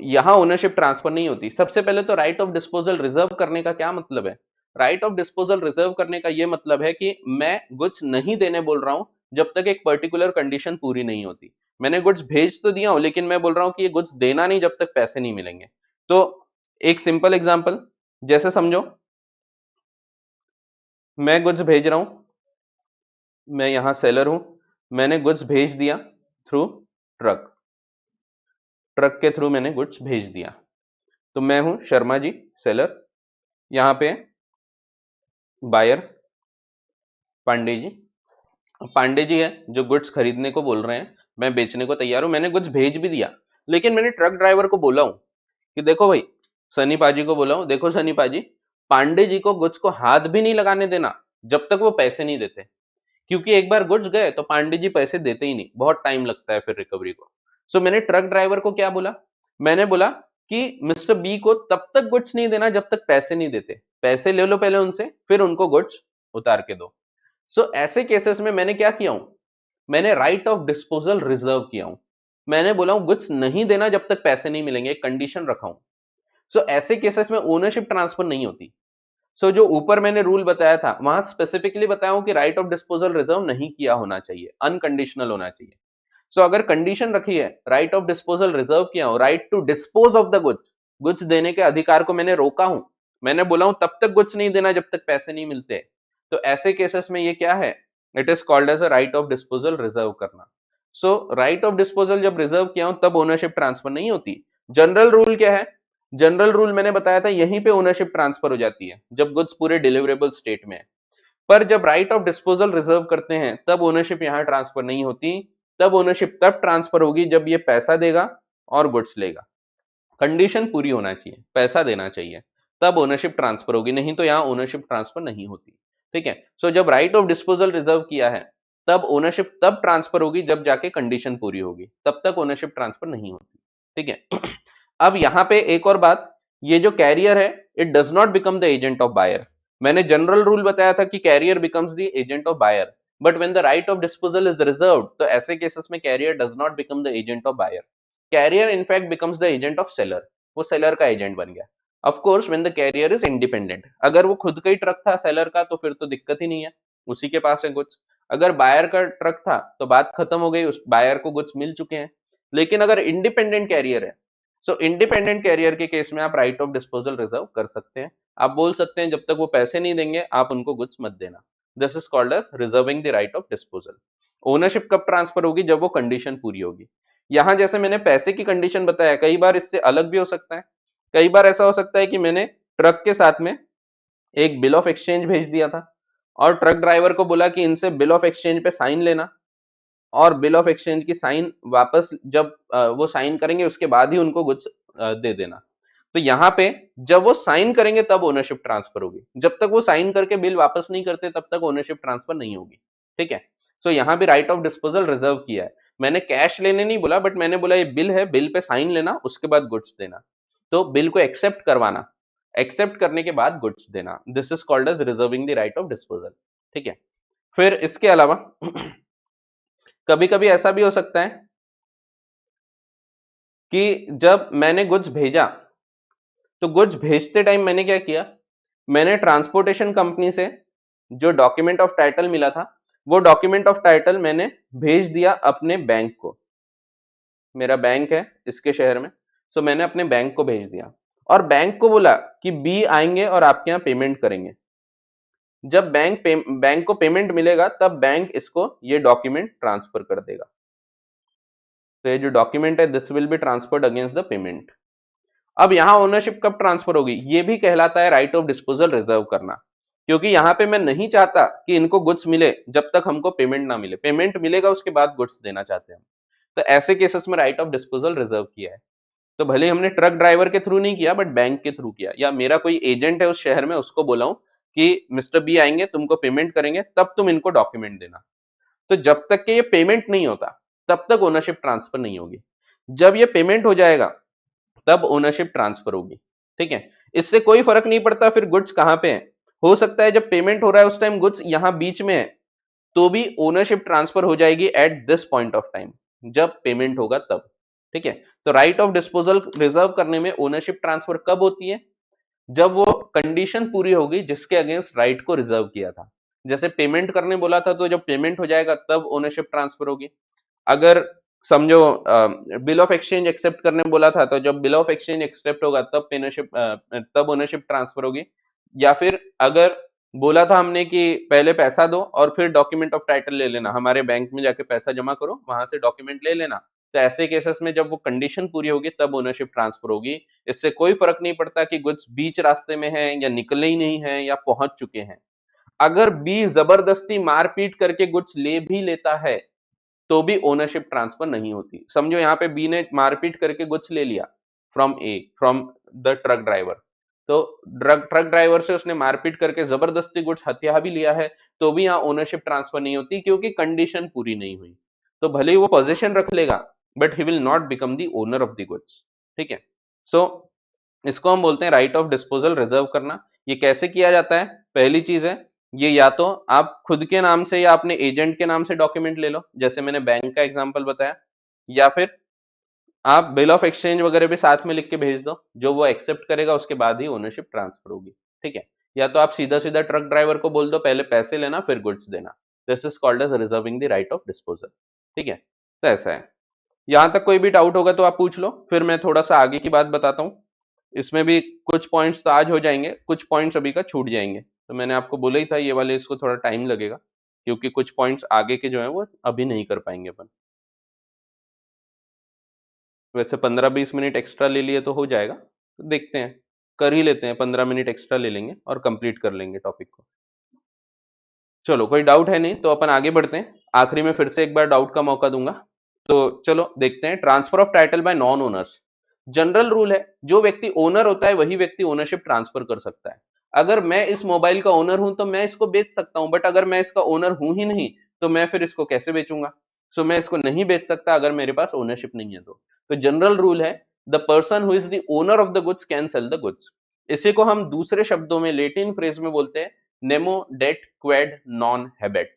यहां ओनरशिप ट्रांसफर नहीं होती। सबसे पहले तो राइट ऑफ डिस्पोजल रिजर्व करने का क्या मतलब है? राइट ऑफ डिस्पोजल रिजर्व करने का यह मतलब है कि मैं गुड्स नहीं देने बोल रहा हूं जब तक एक पर्टिकुलर कंडीशन पूरी नहीं होती। मैंने गुड्स भेज तो दिया हूं, लेकिन मैं बोल रहा हूं कि ये गुड्स देना नहीं जब तक पैसे नहीं मिलेंगे। तो एक सिंपल एग्जांपल, जैसे समझो मैं गुड्स भेज रहा हूं, मैं यहां सेलर हूं, मैंने गुड्स भेज दिया थ्रू ट्रक, ट्रक के थ्रू मैंने गुड्स भेज दिया। तो मैं हूं शर्मा जी सेलर, यहाँ पे बायर पांडे जी, पांडे जी है जो गुड्स खरीदने को बोल रहे हैं, मैं बेचने को तैयार हूं, मैंने गुड्स भेज भी दिया, लेकिन मैंने ट्रक ड्राइवर को बोला हूं कि देखो भाई, सनी पाजी को बोला हूं, देखो सनी पाजी, पांडे जी को गुड्स को हाथ भी नहीं लगाने देना जब तक वो पैसे नहीं देते, क्योंकि एक बार गुड्स गए तो पांडे जी पैसे देते ही नहीं, बहुत टाइम लगता है फिर रिकवरी को। सो मैंने ट्रक ड्राइवर को क्या बोला, मैंने बोला कि मिस्टर बी को तब तक गुड्स नहीं देना जब तक पैसे नहीं देते, पैसे ले लो पहले उनसे, फिर उनको गुड्स उतार के दो। ऐसे केसेस में मैंने क्या किया हूं, मैंने राइट ऑफ डिस्पोजल रिजर्व किया हूं, मैंने बोला हूं गुड्स नहीं देना जब तक पैसे नहीं मिलेंगे, कंडीशन रखा हूं। सो ऐसे केसेस में ओनरशिप ट्रांसफर नहीं होती। जो ऊपर मैंने रूल बताया था वहां स्पेसिफिकली बताया हूं कि राइट ऑफ डिस्पोजल रिजर्व नहीं किया होना चाहिए, अनकंडीशनल होना चाहिए। अगर कंडीशन रखी है राइट ऑफ डिस्पोजल रिजर्व किया हो, right to dispose of the goods, goods देने के अधिकार को मैंने रोका हूं, मैंने बोला हूं तब तक गुड्स नहीं देना जब तक पैसे नहीं मिलते, तो ऐसे केसेस में ये क्या है, it is called as a right of disposal reserve करना। राइट ऑफ डिस्पोजल जब रिजर्व किया हूं तब ओनरशिप ट्रांसफर नहीं होती। जनरल रूल क्या है, जनरल रूल मैंने बताया था यहीं पे ओनरशिप ट्रांसफर हो जाती है जब गुड्स पूरे डिलीवरेबल स्टेट में है। पर जब राइट ऑफ डिस्पोजल रिजर्व करते हैं तब ओनरशिप यहां ट्रांसफर नहीं होती। तब ओनरशिप तब ट्रांसफर होगी जब ये पैसा देगा और गुड्स लेगा, कंडीशन पूरी होना चाहिए, पैसा देना चाहिए, तब ओनरशिप ट्रांसफर होगी, नहीं तो यहां ओनरशिप ट्रांसफर नहीं होती। ठीक है, जब राइट ऑफ डिस्पोजल रिजर्व किया है तब ओनरशिप तब ट्रांसफर होगी जब जाके कंडीशन पूरी होगी, तब तक ओनरशिप ट्रांसफर नहीं होती। ठीक है अब यहां पे एक और बात, ये जो कैरियर है it does not become the agent of buyer. मैंने जनरल रूल बताया था कि carrier becomes the agent of buyer, but when the right of disposal is reserved तो ऐसे केसेस में carrier does not become the agent of buyer, carrier in fact becomes the agent of seller, वो seller का agent बन गया। Of course when the carrier is independent, अगर वो खुद का ही ट्रक था सेलर का तो फिर तो दिक्कत ही नहीं है, उसी के पास है कुछ। अगर बायर का ट्रक था तो बात खत्म हो गई, उस बायर को कुछ मिल चुके हैं। लेकिन अगर इंडिपेंडेंट कैरियर है, इंडिपेंडेंट कैरियर के केस में आप राइट ऑफ डिस्पोजल रिजर्व कर सकते हैं। आप बोल सकते हैं जब तक वो पैसे नहीं देंगे आप उनको गुड्स मत देना। This is called as reserving the right of disposal. Ownership कब ट्रांसफर होगी, जब वो कंडीशन पूरी होगी। यहां जैसे मैंने पैसे की कंडीशन बताया, कई बार इससे अलग भी हो सकता है। कई बार ऐसा हो सकता है कि मैंने ट्रक के साथ में एक बिल ऑफ एक्सचेंज भेज दिया था और ट्रक ड्राइवर को बोला कि इनसे बिल ऑफ एक्सचेंज पे साइन लेना, और बिल ऑफ एक्सचेंज की साइन वापस जब वो साइन करेंगे उसके बाद ही उनको गुड्स दे देना। तो यहाँ पे जब वो साइन करेंगे तब ओनरशिप ट्रांसफर होगी, जब तक वो साइन करके बिल वापस नहीं करते तब तक ओनरशिप ट्रांसफर नहीं होगी। ठीक है, यहाँ भी राइट ऑफ डिस्पोजल रिजर्व किया है। मैंने कैश लेने नहीं बोला, बट मैंने बोला ये बिल है, बिल पे साइन लेना, उसके बाद गुड्स देना। तो बिल को एक्सेप्ट करवाना, एक्सेप्ट करने के बाद गुड्स देना, this is called as reserving the right of disposal. ठीक है, फिर इसके अलावा कभी कभी ऐसा भी हो सकता है कि जब मैंने गुड्स भेजा तो गुड्स भेजते टाइम मैंने क्या किया, मैंने ट्रांसपोर्टेशन कंपनी से जो डॉक्यूमेंट ऑफ टाइटल मिला था वो डॉक्यूमेंट ऑफ टाइटल मैंने भेज दिया अपने बैंक को। मेरा बैंक है इसके शहर में, मैंने अपने बैंक को भेज दिया और बैंक को बोला कि बी आएंगे और आपके यहाँ पेमेंट करेंगे। जब बैंक को पेमेंट मिलेगा तब बैंक इसको ये डॉक्यूमेंट ट्रांसफर कर देगा। तो ये जो डॉक्यूमेंट है this will be transferred against the payment. अब यहां ओनरशिप कब ट्रांसफर होगी, ये भी कहलाता है राइट ऑफ डिस्पोजल रिजर्व करना, क्योंकि यहां पे मैं नहीं चाहता कि इनको गुड्स मिले जब तक हमको पेमेंट ना मिले, पेमेंट मिलेगा उसके बाद गुड्स देना चाहते हैं हम। तो ऐसे केसेस में राइट ऑफ डिस्पोजल रिजर्व किया है। तो भले हमने ट्रक ड्राइवर के थ्रू नहीं किया बट बैंक के थ्रू किया, या मेरा कोई एजेंट है उस शहर में उसको बोला हूं कि मिस्टर बी आएंगे तुमको पेमेंट करेंगे तब तुम इनको डॉक्यूमेंट देना। तो जब तक कि ये पेमेंट नहीं होता तब तक ओनरशिप ट्रांसफर नहीं होगी। जब ये पेमेंट हो जाएगा तब ओनरशिप ट्रांसफर होगी। ठीक है, इससे कोई फर्क नहीं पड़ता फिर गुड्स कहां पे है। हो सकता है जब पेमेंट हो रहा है उस टाइम गुड्स यहां बीच में है तो भी ओनरशिप ट्रांसफर हो जाएगी at this point of time, जब पेमेंट होगा तब। ठीक है, तो राइट ऑफ डिस्पोजल रिजर्व करने में ओनरशिप ट्रांसफर कब होती है, जब वो कंडीशन पूरी होगी जिसके अगेंस्ट राइट को रिजर्व किया था। जैसे पेमेंट करने बोला था तो जब पेमेंट हो जाएगा तब ओनरशिप ट्रांसफर होगी। अगर समझो बिल ऑफ एक्सचेंज एक्सेप्ट करने बोला था तो जब बिल ऑफ एक्सचेंज एक्सेप्ट होगा तब ओनरशिप ट्रांसफर होगी। या फिर अगर बोला था हमने कि पहले पैसा दो और फिर डॉक्यूमेंट ऑफ टाइटल ले लेना, हमारे बैंक में जाके पैसा जमा करो वहां से डॉक्यूमेंट ले लेना, तो ऐसे केसेस में जब वो कंडीशन पूरी होगी तब ओनरशिप ट्रांसफर होगी। इससे कोई फर्क नहीं पड़ता कि गुड्स बीच रास्ते में है या निकले ही नहीं है या पहुंच चुके हैं। अगर बी जबरदस्ती मारपीट करके गुड्स ले भी लेता है तो भी ओनरशिप ट्रांसफर नहीं होती। समझो यहाँ पे बी ने मारपीट करके गुड्स ले लिया फ्रॉम द ट्रक ड्राइवर, तो ट्रक ड्राइवर से उसने मारपीट करके जबरदस्ती गुड्स हथिया भी लिया है तो भी यहाँ ओनरशिप ट्रांसफर नहीं होती क्योंकि कंडीशन पूरी नहीं हुई। तो भले ही वो पोजीशन रख लेगा but he will not become the owner of the goods. ठीक है, सो इसको हम बोलते हैं राइट ऑफ डिस्पोजल रिजर्व करना। ये कैसे किया जाता है, पहली चीज है ये या तो आप खुद के नाम से या अपने एजेंट के नाम से डॉक्यूमेंट ले लो, जैसे मैंने बैंक का एग्जांपल बताया, या फिर आप बिल ऑफ एक्सचेंज वगैरह भी साथ में लिख के भेज दो, जो वो एक्सेप्ट करेगा उसके बाद ही ओनरशिप ट्रांसफर होगी। ठीक है, या तो आप सीधा सीधा ट्रक ड्राइवर को बोल दो पहले पैसे लेना फिर गुड्स देना। This is called as reserving the right of disposal. ठीक है, तो ऐसा है। यहां तक कोई भी डाउट होगा तो आप पूछ लो, फिर मैं थोड़ा सा आगे की बात बताता हूँ। इसमें भी कुछ पॉइंट्स तो आज हो जाएंगे, कुछ पॉइंट्स अभी का छूट जाएंगे, तो मैंने आपको बोला ही था ये वाले इसको थोड़ा टाइम लगेगा, क्योंकि कुछ पॉइंट्स आगे के जो है वो अभी नहीं कर पाएंगे अपन। वैसे 15-20 मिनट एक्स्ट्रा ले लिए तो हो जाएगा, तो देखते हैं, कर ही लेते हैं, 15 मिनट एक्स्ट्रा ले लेंगे और कंप्लीट कर लेंगे टॉपिक को। चलो, कोई डाउट है नहीं तो अपन आगे बढ़ते हैं। आखिरी में फिर से एक बार डाउट का मौका दूंगा। तो चलो देखते हैं, transfer of title bye non owners. General rule है, जो व्यक्ति ओनर होता है वही व्यक्ति ओनरशिप ट्रांसफर कर सकता है। अगर मैं इस मोबाइल का ओनर हूं तो मैं इसको बेच सकता हूं, बट अगर मैं इसका ओनर हूं ही नहीं तो मैं फिर इसको कैसे बेचूंगा? सो मैं इसको नहीं बेच सकता अगर मेरे पास ओनरशिप नहीं है तो जनरल रूल है, the person who is the owner of the goods can sell the goods. इसी को हम दूसरे शब्दों में लेटिन फ्रेज में बोलते हैं Nemo date Quad non habet.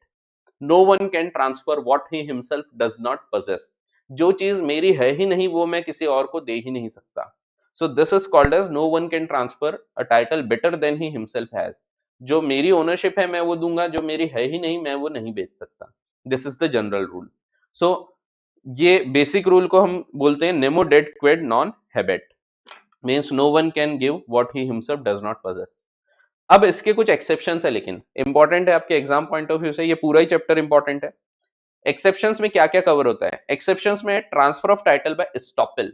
No one can transfer what he himself does not possess। जो चीज मेरी है ही नहीं वो मैं किसी और को दे ही नहीं सकता। So this is called as no one can transfer a title better than he himself has. जो मेरी ओनरशिप है मैं वो दूंगा, जो मेरी है ही नहीं मैं वो नहीं बेच सकता। This is the general rule. So ये बेसिक रूल को हम बोलते हैं नेमो डेट क्वेड नॉन हैबिट, means no one can give what he himself does not possess। अब इसके कुछ एक्सेप्शंस है, लेकिन इंपॉर्टेंट है आपके एग्जाम पॉइंट ऑफ व्यू से, ये पूरा ही चैप्टर इंपॉर्टेंट है। एक्सेप्शंस में क्या क्या कवर होता है? एक्सेप्शंस में transfer of title by estoppel.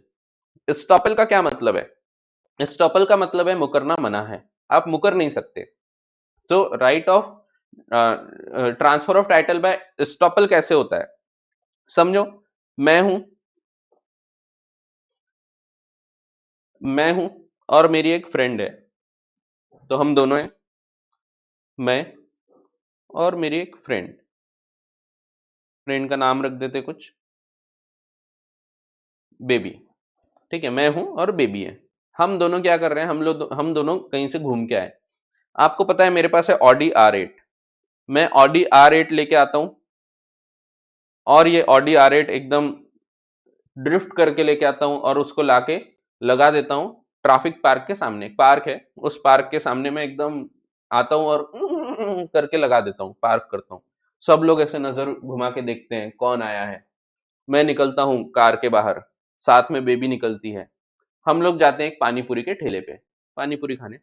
Estoppel का क्या मतलब है? एस्टॉपल का मतलब है मुकरना मना है, आप मुकर नहीं सकते। तो right of transfer of title by estoppel कैसे होता है? समझो, मैं हूं मैं हूं और मेरी एक फ्रेंड है, तो हम दोनों हैं, मैं और मेरी एक फ्रेंड। फ्रेंड का नाम रख देते कुछ, बेबी। ठीक है, मैं हूं और बेबी है। हम दोनों क्या कर रहे हैं, हम दोनों कहीं से घूम के आए। आपको पता है मेरे पास है ऑडी R8। मैं ऑडी R8 लेके आता हूं और ये ऑडी R8 एकदम ड्रिफ्ट करके लेके आता हूं और उसको लाके लगा देता हूं ट्रैफिक पार्क के सामने। एक पार्क है, उस पार्क के सामने मैं एकदम आता हूं और करके लगा देता हूं, पार्क करता हूं। सब लोग ऐसे नजर घुमा के देखते हैं कौन आया है। मैं निकलता हूं कार के बाहर, साथ में बेबी निकलती है। हम लोग जाते हैं एक पानी पूरी के ठेले पे पानी पूरी खाने।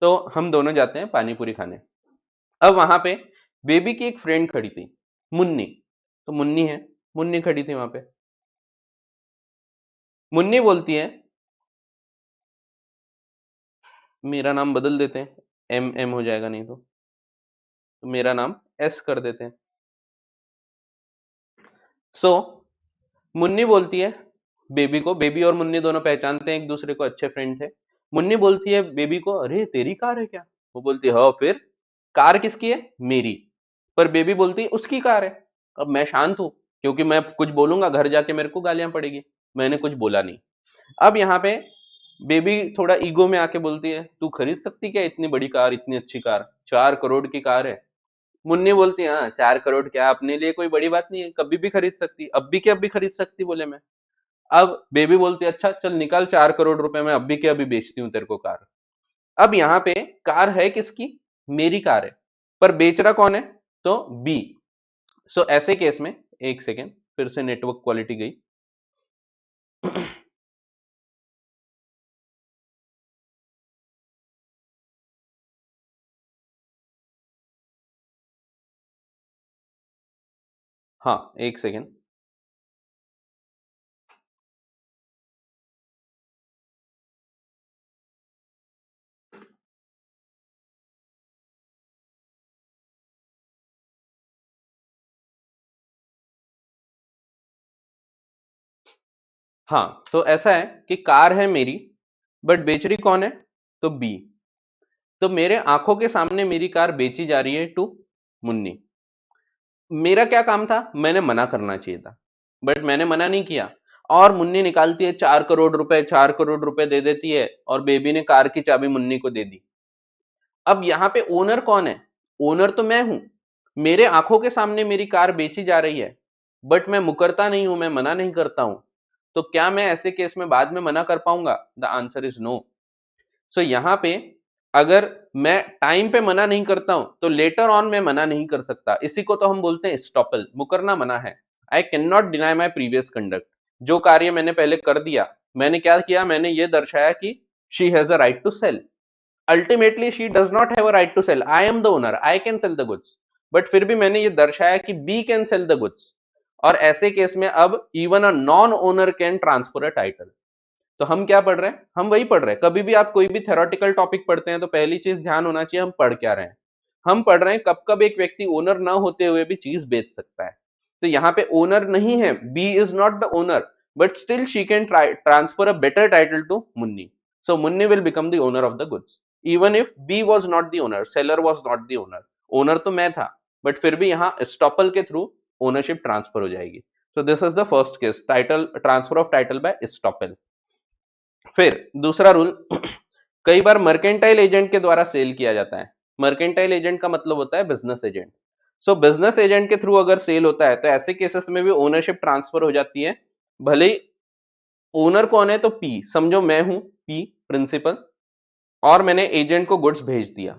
तो हम दोनों जाते हैं पानी पूरी खाने। अब वहां पे बेबी की एक फ्रेंड खड़ी थी, मुन्नी। तो मुन्नी है, मुन्नी खड़ी थी वहां पे। मुन्नी बोलती है, मेरा नाम बदल देते हैं, एम एम हो जाएगा नहीं तो मेरा नाम एस कर देते हैं। सो मुन्नी बोलती है बेबी को, बेबी और मुन्नी दोनों पहचानते हैं एक दूसरे को, अच्छे फ्रेंड थे। मुन्नी बोलती है बेबी को, अरे तेरी कार है क्या? वो बोलती है हाँ, फिर कार किसकी है? मेरी। पर बेबी बोलती है उसकी कार है। अब मैं शांत हूं, क्योंकि मैं कुछ बोलूंगा घर जाके मेरे को गालियां पड़ेगी। मैंने कुछ बोला नहीं। अब यहाँ पे बेबी थोड़ा ईगो में आके बोलती है, तू खरीद सकती क्या इतनी बड़ी कार, इतनी अच्छी कार, 4 करोड़ की कार है। मुन्नी बोलती है, हाँ 4 करोड़ क्या अपने लिए कोई बड़ी बात नहीं है, कभी भी खरीद सकती, अब भी क्या अभी खरीद सकती, बोले मैं। अब बेबी बोलती है, अच्छा चल निकाल 4 करोड़ रुपए, मैं अभी के अभी बेचती हूँ तेरे को कार। अब यहाँ पे कार है किसकी? मेरी कार है, पर बेच रहा कौन है? तो बी। सो ऐसे केस में, एक सेकेंड, फिर से नेटवर्क क्वालिटी गई। हाँ, एक सेकेंड। हाँ, तो ऐसा है कि कार है मेरी, बट बेच रही कौन है? तो बी। तो मेरे आंखों के सामने मेरी कार बेची जा रही है टू मुन्नी। मेरा क्या काम था? मैंने मना करना चाहिए था, बट मैंने मना नहीं किया। और मुन्नी निकालती है 4 करोड़ रुपए, 4 करोड़ रुपए दे देती है, और बेबी ने कार की चाबी मुन्नी को दे दी। अब यहाँ पे ओनर कौन है? ओनर तो मैं हूं, मेरे आंखों के सामने मेरी कार बेची जा रही है, बट मैं मुकरता नहीं हूं, मैं मना नहीं करता हूं, तो क्या मैं ऐसे केस में बाद में मना कर पाऊंगा? The answer is no. So यहां पे अगर मैं टाइम पे मना नहीं करता हूं तो लेटर ऑन मैं मना नहीं कर सकता। इसी को तो हम बोलते हैं स्टॉपल, मुकरना मना है। आई can not deny my previous conduct. जो कार्य मैंने पहले कर दिया, मैंने क्या किया, मैंने ये दर्शाया कि she has a right to sell. Ultimately she does not have a right to sell, I am the owner, I can sell the goods, but फिर भी मैंने ये दर्शाया कि B can sell the goods. और ऐसे केस में अब even a non owner can transfer a title. तो हम क्या पढ़ रहे हैं? हम वही पढ़ रहे हैं। कभी भी आप कोई भी थेरोटिकल टॉपिक पढ़ते हैं तो पहली चीज ध्यान होना चाहिए हम पढ़ क्या रहे हैं। हम पढ़ रहे हैं कब कब एक व्यक्ति ओनर ना होते हुए भी चीज बेच सकता है। तो यहाँ पे ओनर नहीं है, B is not the owner, but still she can transfer a better title to Munni. So Munni will become the owner of the goods even if B was not the owner, seller was not the owner. Owner तो मैं था, but फिर भी यहाँ estoppel के through ownership transfer हो जाएगी। सो this is the first case, title transfer of title bye estoppel. फिर दूसरा रूल, कई बार मर्केंटाइल एजेंट के द्वारा सेल किया जाता है। मर्केंटाइल एजेंट का मतलब होता है बिजनेस एजेंट। सो बिजनेस एजेंट के थ्रू अगर सेल होता है तो ऐसे केसेस में भी ओनरशिप ट्रांसफर हो जाती है। भले ही ओनर कौन है, तो पी समझो मैं हूं, पी प्रिंसिपल, और मैंने एजेंट को गुड्स भेज दिया।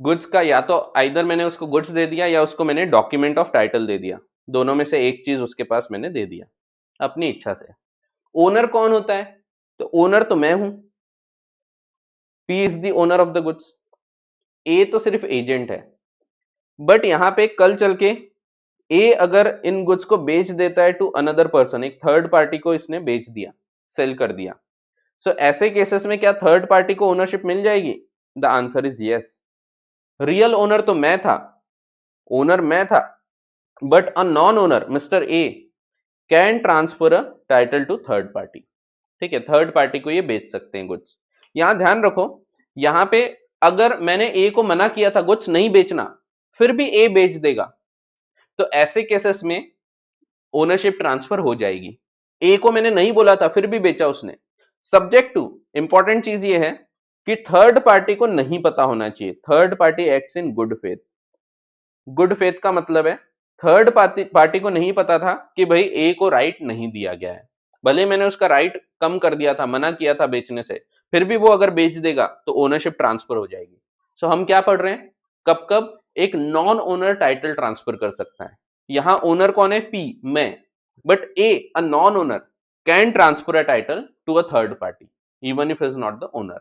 गुड्स का या तो आइदर मैंने उसको गुड्स दे दिया या उसको मैंने डॉक्यूमेंट ऑफ टाइटल दे दिया, दोनों में से एक चीज उसके पास मैंने दे दिया अपनी इच्छा से। ओनर कौन होता है? तो ओनर तो मैं हूं, P is the owner of the goods. A तो सिर्फ एजेंट है, बट यहां पे कल चल के ए अगर इन गुड्स को बेच देता है टू अनदर पर्सन, एक थर्ड पार्टी को इसने बेच दिया, सेल कर दिया, सो ऐसे केसेस में क्या थर्ड पार्टी को ओनरशिप मिल जाएगी? The answer is yes. Real owner तो मैं था, ओनर मैं था, but a non owner mister A can transfer a title to third party. ठीक है, थर्ड पार्टी को ये बेच सकते हैं गुड्स। यहां ध्यान रखो, यहां पे अगर मैंने ए को मना किया था गुड्स नहीं बेचना, फिर भी ए बेच देगा, तो ऐसे केसेस में ओनरशिप ट्रांसफर हो जाएगी। ए को मैंने नहीं बोला था फिर भी बेचा उसने। सब्जेक्ट टू, इंपॉर्टेंट चीज ये है कि थर्ड पार्टी को नहीं पता होना चाहिए, third party acts in good faith. Good faith का मतलब है थर्ड पार्टी को नहीं पता था कि भाई ए को राइट नहीं दिया गया है, भले मैंने उसका राइट कम कर दिया था, मना किया था बेचने से, फिर भी वो अगर बेच देगा तो ओनरशिप ट्रांसफर हो जाएगी। सो हम क्या पढ़ रहे हैं, कब कब एक नॉन ओनर टाइटल ट्रांसफर कर सकता है। यहां ओनर कौन है? पी, मैं, but A a non owner can transfer a title to a third party even if is not the owner.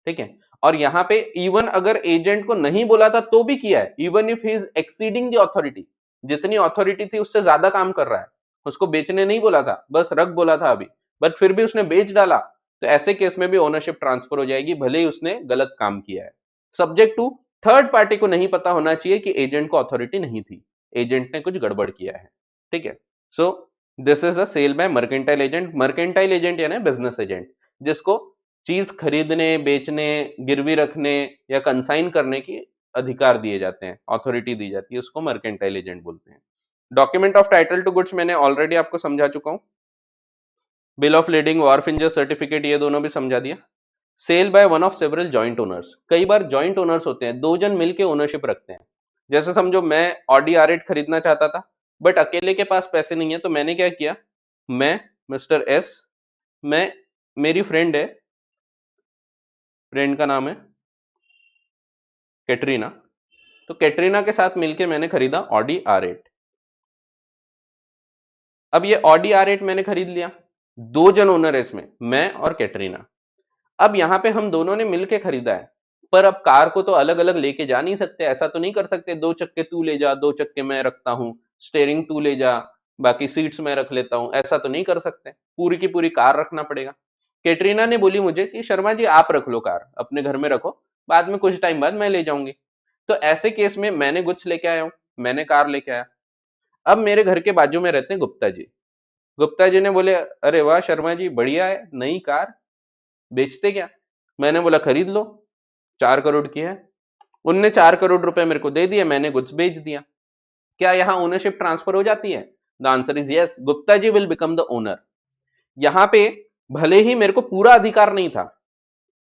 ठीक है, और यहां पे इवन अगर एजेंट को नहीं बोला था तो भी किया है, even if he is exceeding the authority, जितनी अथॉरिटी थी उससे ज्यादा काम कर रहा है, उसको बेचने नहीं बोला था, बस रख बोला था अभी, बट फिर भी उसने बेच डाला, तो ऐसे केस में भी ओनरशिप ट्रांसफर हो जाएगी भले ही उसने गलत काम किया है। सब्जेक्ट टू, थर्ड पार्टी को नहीं पता होना चाहिए कि एजेंट को अथॉरिटी नहीं थी, एजेंट ने कुछ गड़बड़ किया है। ठीक है, so this is a sale by mercantile agent. Mercantile agent यानी बिजनेस एजेंट, जिसको चीज खरीदने, बेचने, गिरवी रखने या कंसाइन करने की अधिकार दिए जाते हैं, अथॉरिटी दी जाती है, उसको मर्केंटाइल एजेंट बोलते हैं। Document of title to goods मैंने ऑलरेडी आपको समझा चुका हूं। Bill of lading, wharfinger certificate, ये दोनों भी समझा दिया। Sale by one of several joint owners, कई बार जॉइंट ओनर्स होते हैं, दो जन मिलकर ओनरशिप रखते हैं। जैसे समझो मैं ऑडी R8 खरीदना चाहता था, बट अकेले के पास पैसे नहीं है, तो मैंने क्या किया, मैं, मिस्टर एस, मैं, मेरी फ्रेंड है, फ्रेंड का नाम है कैटरीना, तो कैटरीना के साथ मिलके मैंने खरीदा ऑडी R8। अब ये ऑडी R8 मैंने खरीद लिया, दो जन ओनर है इसमें, मैं और कैटरीना। अब यहां पे हम दोनों ने मिलके खरीदा है, पर अब कार को तो अलग अलग लेके जा नहीं सकते, ऐसा तो नहीं कर सकते दो चक्के तू ले जा, दो चक्के मैं रखता हूं, स्टेयरिंग तू ले जा, बाकी सीट्स मैं रख लेता हूं, ऐसा तो नहीं कर सकते, पूरी की पूरी कार रखना पड़ेगा। कैटरीना ने बोली मुझे कि शर्मा जी आप रख लो कार, अपने घर में रखो, बाद में कुछ टाइम बाद मैं ले जाऊंगी। तो ऐसे केस में मैंने गुड्स लेके आया हूं, मैंने कार लेके आया। अब मेरे घर के बाजू में रहते हैं गुप्ता जी। गुप्ता जी ने बोले अरे वाह शर्मा जी बढ़िया है, नई कार, बेचते क्या? मैंने बोला खरीद लो, 4 करोड़ की है। उनने 4 करोड़ रुपए मेरे को दे दिए, मैंने गुड्स बेच दिया। क्या यहां ओनरशिप ट्रांसफर हो जाती है? The answer is yes, Gupta ji will become the owner. यहां पे भले ही मेरे को पूरा अधिकार नहीं था,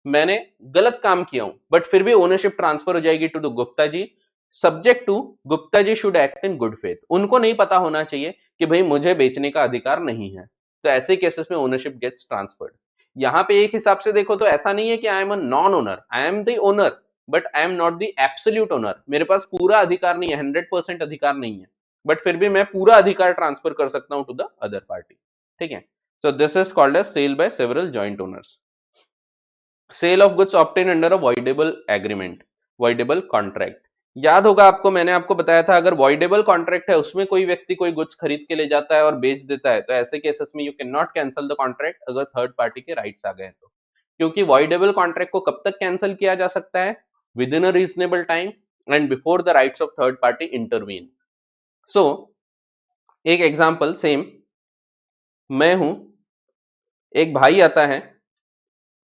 मैंने गलत काम किया हूं, बट फिर भी ओनरशिप ट्रांसफर हो जाएगी to the Gupta ji, subject to Gupta ji should act in good faith. उनको नहीं पता होना चाहिए कि भाई मुझे बेचने का अधिकार नहीं है, तो ऐसे केसेस में ओनरशिप गेट्स ट्रांसफर्ड। यहां पे एक हिसाब से देखो तो ऐसा नहीं है कि I am a non owner, I am the owner but I am not the absolute owner. मेरे पास पूरा अधिकार नहीं है, 100% अधिकार नहीं है, बट फिर भी मैं पूरा अधिकार ट्रांसफर कर सकता हूं टू द अदर पार्टी। ठीक है, so this is called as sale by several joint owners. Sale of goods obtain under a voidable agreement, voidable contract. याद होगा आपको, मैंने आपको बताया था अगर वॉइडेबल कॉन्ट्रैक्ट है, उसमें कोई व्यक्ति कोई गुड्स खरीद के ले जाता है और बेच देता है, तो ऐसे केसेस में you can not cancel the contract अगर थर्ड पार्टी के राइट्स आ गए तो। क्योंकि वॉइडेबल कॉन्ट्रैक्ट को कब तक कैंसिल किया जा सकता है? Within a reasonable time and before the rights of third party intervene. So एक एग्जांपल सेम, मैं हूं, एक भाई आता है,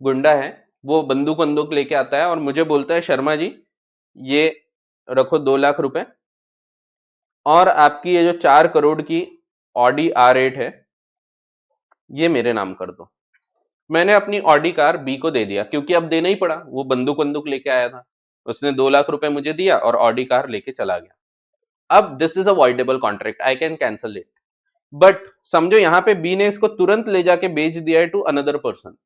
गुंडा है, वो बंदूक बंदूक लेके आता है और मुझे बोलता है शर्मा जी ये रखो 2 लाख रुपए, और आपकी ये जो 4 करोड़ की ऑडी R8 है ये मेरे नाम कर दो। मैंने अपनी ऑडी कार बी को दे दिया, क्योंकि अब देना ही पड़ा, वो बंदूक बंदूक लेके आया था, उसने 2 लाख रुपए मुझे दिया और ऑडी कार लेके चला गया। अब this is a voidable contract, I can cancel it. But समझो यहाँ पे बी ने इसको तुरंत ले जाके बेच दिया है टू अनदर पर्सन।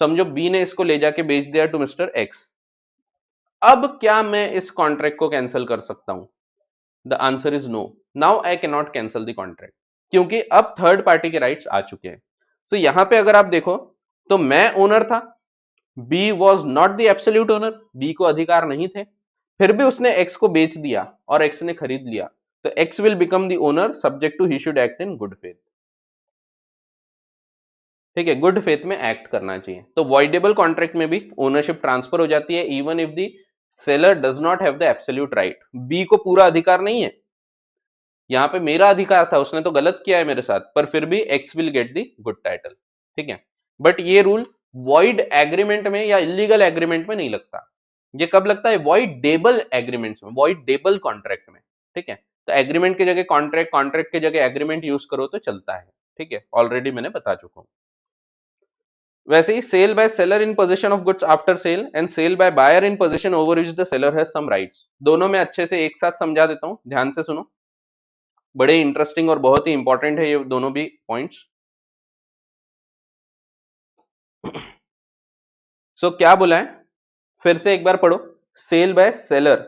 समझो बी ने इसको ले जाके बेच दिया टू मिस्टर एक्स। अब क्या मैं इस कॉन्ट्रैक्ट को कैंसिल कर सकता हूं? The answer is no. Now I can not cancel the contract, क्योंकि अब थर्ड पार्टी के राइट्स आ चुके हैं। सो यहां पे अगर आप देखो तो मैं ओनर था, B was not the absolute owner, B को अधिकार नहीं थे, फिर भी उसने एक्स को बेच दिया और एक्स ने खरीद लिया, तो X will become the owner subject to he should act in good faith. ठीक है, गुड फेथ में एक्ट करना चाहिए। तो वॉइडेबल कॉन्ट्रैक्ट में भी ओनरशिप ट्रांसफर हो जाती है even if the seller does not have the absolute right. B को पूरा अधिकार नहीं है, यहाँ पे मेरा अधिकार था, उसने तो गलत किया है मेरे साथ, पर फिर भी x will get the good title. ठीक है, बट ये रूल वॉइड एग्रीमेंट में या इलीगल एग्रीमेंट में नहीं लगता। ये कब लगता है? वॉइडेबल एग्रीमेंट्स में, वॉइडेबल कॉन्ट्रैक्ट में। ठीक है, तो एग्रीमेंट की जगह कॉन्ट्रैक्ट, कॉन्ट्रैक्ट की जगह एग्रीमेंट यूज करो तो चलता है। ठीक है, ऑलरेडी मैंने बता चुका हूं। वैसे ही sale by seller in position of goods after sale and sale by buyer in position over which the seller has some rights, दोनों में अच्छे से एक साथ समझा देता हूं, ध्यान से सुनो, बड़े इंटरेस्टिंग और बहुत ही इंपॉर्टेंट है ये दोनों भी पॉइंट्स। सो क्या बोला है, फिर से एक बार पढ़ो। Sale by seller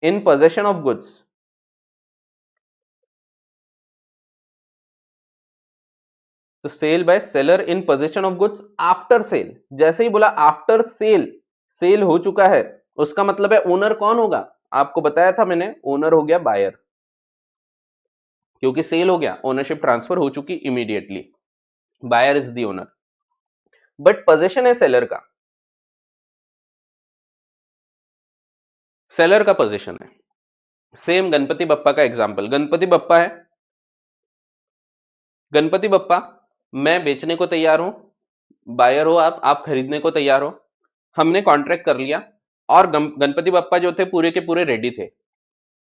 in position of goods, तो sale by seller in position of goods after sale, जैसे ही बोला आफ्टर सेल, सेल हो चुका है, उसका मतलब है ओनर कौन होगा? आपको बताया था मैंने, ओनर हो गया बायर, क्योंकि सेल हो गया, ओनरशिप ट्रांसफर हो चुकी immediately, buyer is the owner. But position है सेलर का, सेलर का पोजीशन है। सेम गणपति बप्पा का एग्जांपल, गणपति बप्पा है, गणपति बप्पा मैं बेचने को तैयार हूं, बायर हो आप खरीदने को तैयार हो, हमने कॉन्ट्रैक्ट कर लिया, और गणपति बप्पा जो थे पूरे के पूरे रेडी थे,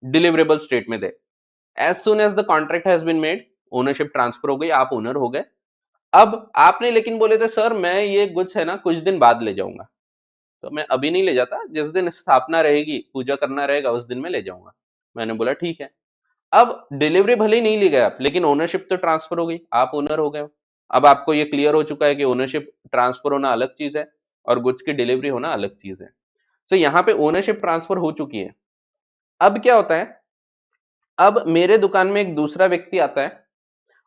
डिलीवरेबल स्टेट में थे। As soon as the contract has been made, ownership transfer हो गई, आप ओनर हो गए। अब आपने लेकिन बोले थे सर मैं ये गुड्स है ना कुछ दिन बाद ले जाऊंगा, तो मैं अभी नहीं ले जाता, जिस दिन स्थापना रहेगी, पूजा करना रहेगा, उस दिन मैं ले जाऊंगा। मैंने बोला ठीक है। अब डिलीवरी भले ही नहीं ली गए आप, लेकिन ओनरशिप तो ट्रांसफर हो गई, आप ओनर हो गए हो। अब आपको ये क्लियर हो चुका है कि ओनरशिप ट्रांसफर होना अलग चीज है और गुड्स की डिलीवरी होना अलग चीज है। सो यहाँ पे ओनरशिप ट्रांसफर हो चुकी है। अब क्या होता है, अब मेरे दुकान में एक दूसरा व्यक्ति आता है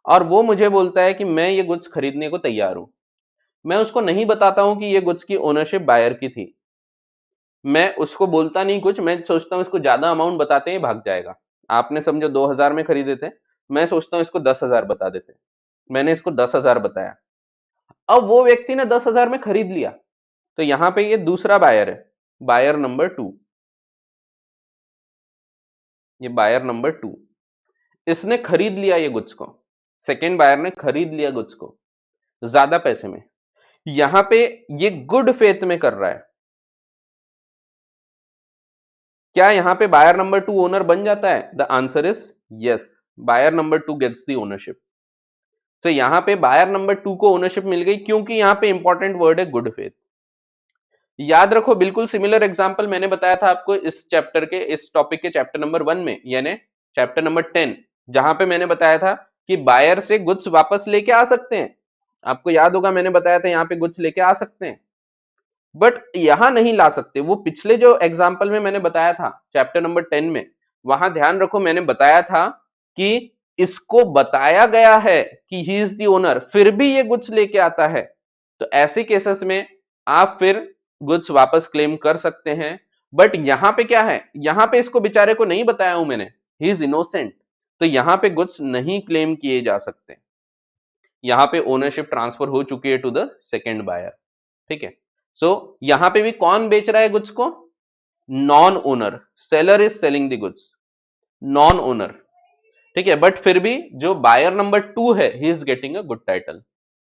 और वो मुझे बोलता है कि मैं ये गुड्स खरीदने को तैयार हूं। मैं उसको नहीं बताता हूं कि ये गुड्स की ओनरशिप बायर की थी, मैं उसको बोलता नहीं कुछ, मैं सोचता हूँ इसको ज्यादा अमाउंट बताते ही भाग जाएगा। आपने समझो 2,000 में खरीदे थे, मैं सोचता हूँ इसको 10,000 बता देते, मैंने इसको 10,000 बताया। अब वो व्यक्ति ने 10,000 में खरीद लिया, तो यहां पे ये दूसरा बायर है, बायर नंबर 2, ये बायर नंबर 2, इसने खरीद लिया ये गुड्स को, सेकेंड बायर ने खरीद लिया गुड्स को ज्यादा पैसे में। यहां पे ये गुड फेथ में कर रहा है। क्या यहां पे बायर नंबर 2 ओनर बन जाता है? The answer is yes, buyer number 2 gets the ownership. तो यहां पे बायर नंबर 2 को ओनरशिप मिल गई क्योंकि यहां पे इंपॉर्टेंट वर्ड है गुड फेथ। याद रखो बिल्कुल सिमिलर एग्जांपल मैंने बताया था आपको इस चैप्टर के, इस टॉपिक के चैप्टर नंबर 1 में, यानी चैप्टर नंबर 10, जहां पे मैंने बताया था कि बायर से गुड्स वापस लेके आ सकते हैं। आपको याद होगा मैंने बताया था यहां पे गुड्स लेके आ सकते हैं, बट यहां नहीं ला सकते। वो पिछले जो एग्जाम्पल में मैंने बताया था चैप्टर नंबर 10 में, वहां ध्यान रखो मैंने बताया था कि इसको बताया गया है कि ही इज द ओनर, फिर भी ये गुड्स लेके आता है, तो ऐसे केसेस में आप फिर गुड्स वापस क्लेम कर सकते हैं। बट यहां पे क्या है, यहां पे इसको बेचारे को नहीं बताया हूं मैंने, ही इज इनोसेंट, तो यहां पे गुड्स नहीं क्लेम किए जा सकते। यहां पे ओनरशिप ट्रांसफर हो चुकी है टू द सेकेंड बायर। ठीक है, सो यहां पे भी कौन बेच रहा है गुड्स को, non owner, seller is selling the goods, non owner. ठीक है, बट फिर भी जो बायर नंबर 2 है he is getting a good title.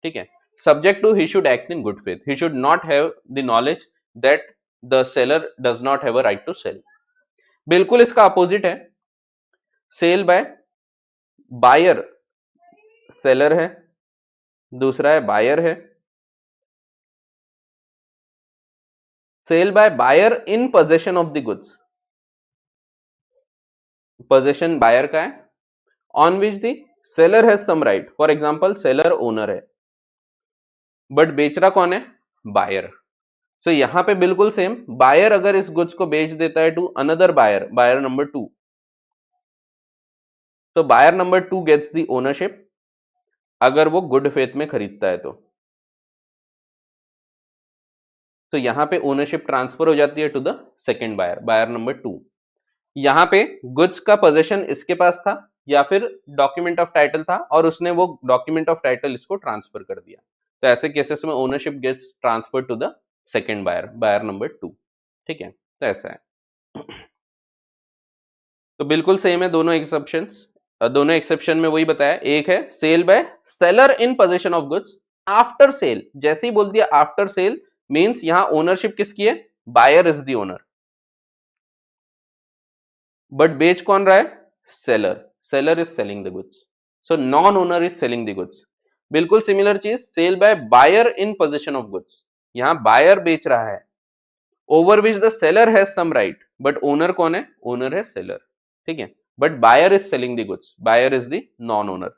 ठीक है, subject to he should act in good faith, he should not have the knowledge that the seller does not have a right to sell। बिल्कुल इसका opposite है, sale by buyer, seller है, दूसरा है buyer है, sale by buyer in possession of the goods, possession buyer का है, on which the seller has some right, for example seller owner है, बट बेच रहा कौन है, बायर। सो यहां पे बिल्कुल सेम, बायर अगर इस गुड्स को बेच देता है to another buyer, buyer number 2, तो buyer number 2 gets the ownership अगर वो गुड फेथ में खरीदता है तो यहां पे ओनरशिप ट्रांसफर हो जाती है to the second buyer, buyer number 2। यहां पे गुड्स का पोजीशन इसके पास था या फिर डॉक्यूमेंट ऑफ टाइटल था और उसने वो डॉक्यूमेंट ऑफ टाइटल इसको ट्रांसफर कर दिया, तो ऐसे केसेस में ownership gets transfer to the second buyer, buyer number 2। ठीक है, तो ऐसा है। तो बिल्कुल सेम है दोनों एक्सेप्शंस, दोनों एक्सेप्शन में वही बताया, एक है sale by seller in position of goods after sale, जैसे ही बोल दिया आफ्टर सेल मींस यहां ओनरशिप किसकी है, buyer is the owner, but बेच कौन रहा है, seller, seller is selling the goods, so non owner is selling the goods. बिल्कुल सिमिलर चीज sale by buyer in position of goods, यहां बायर बेच रहा है, over which the seller has some right, but owner कौन है, owner है seller. ठीक है, but buyer is selling the goods, buyer is the non owner.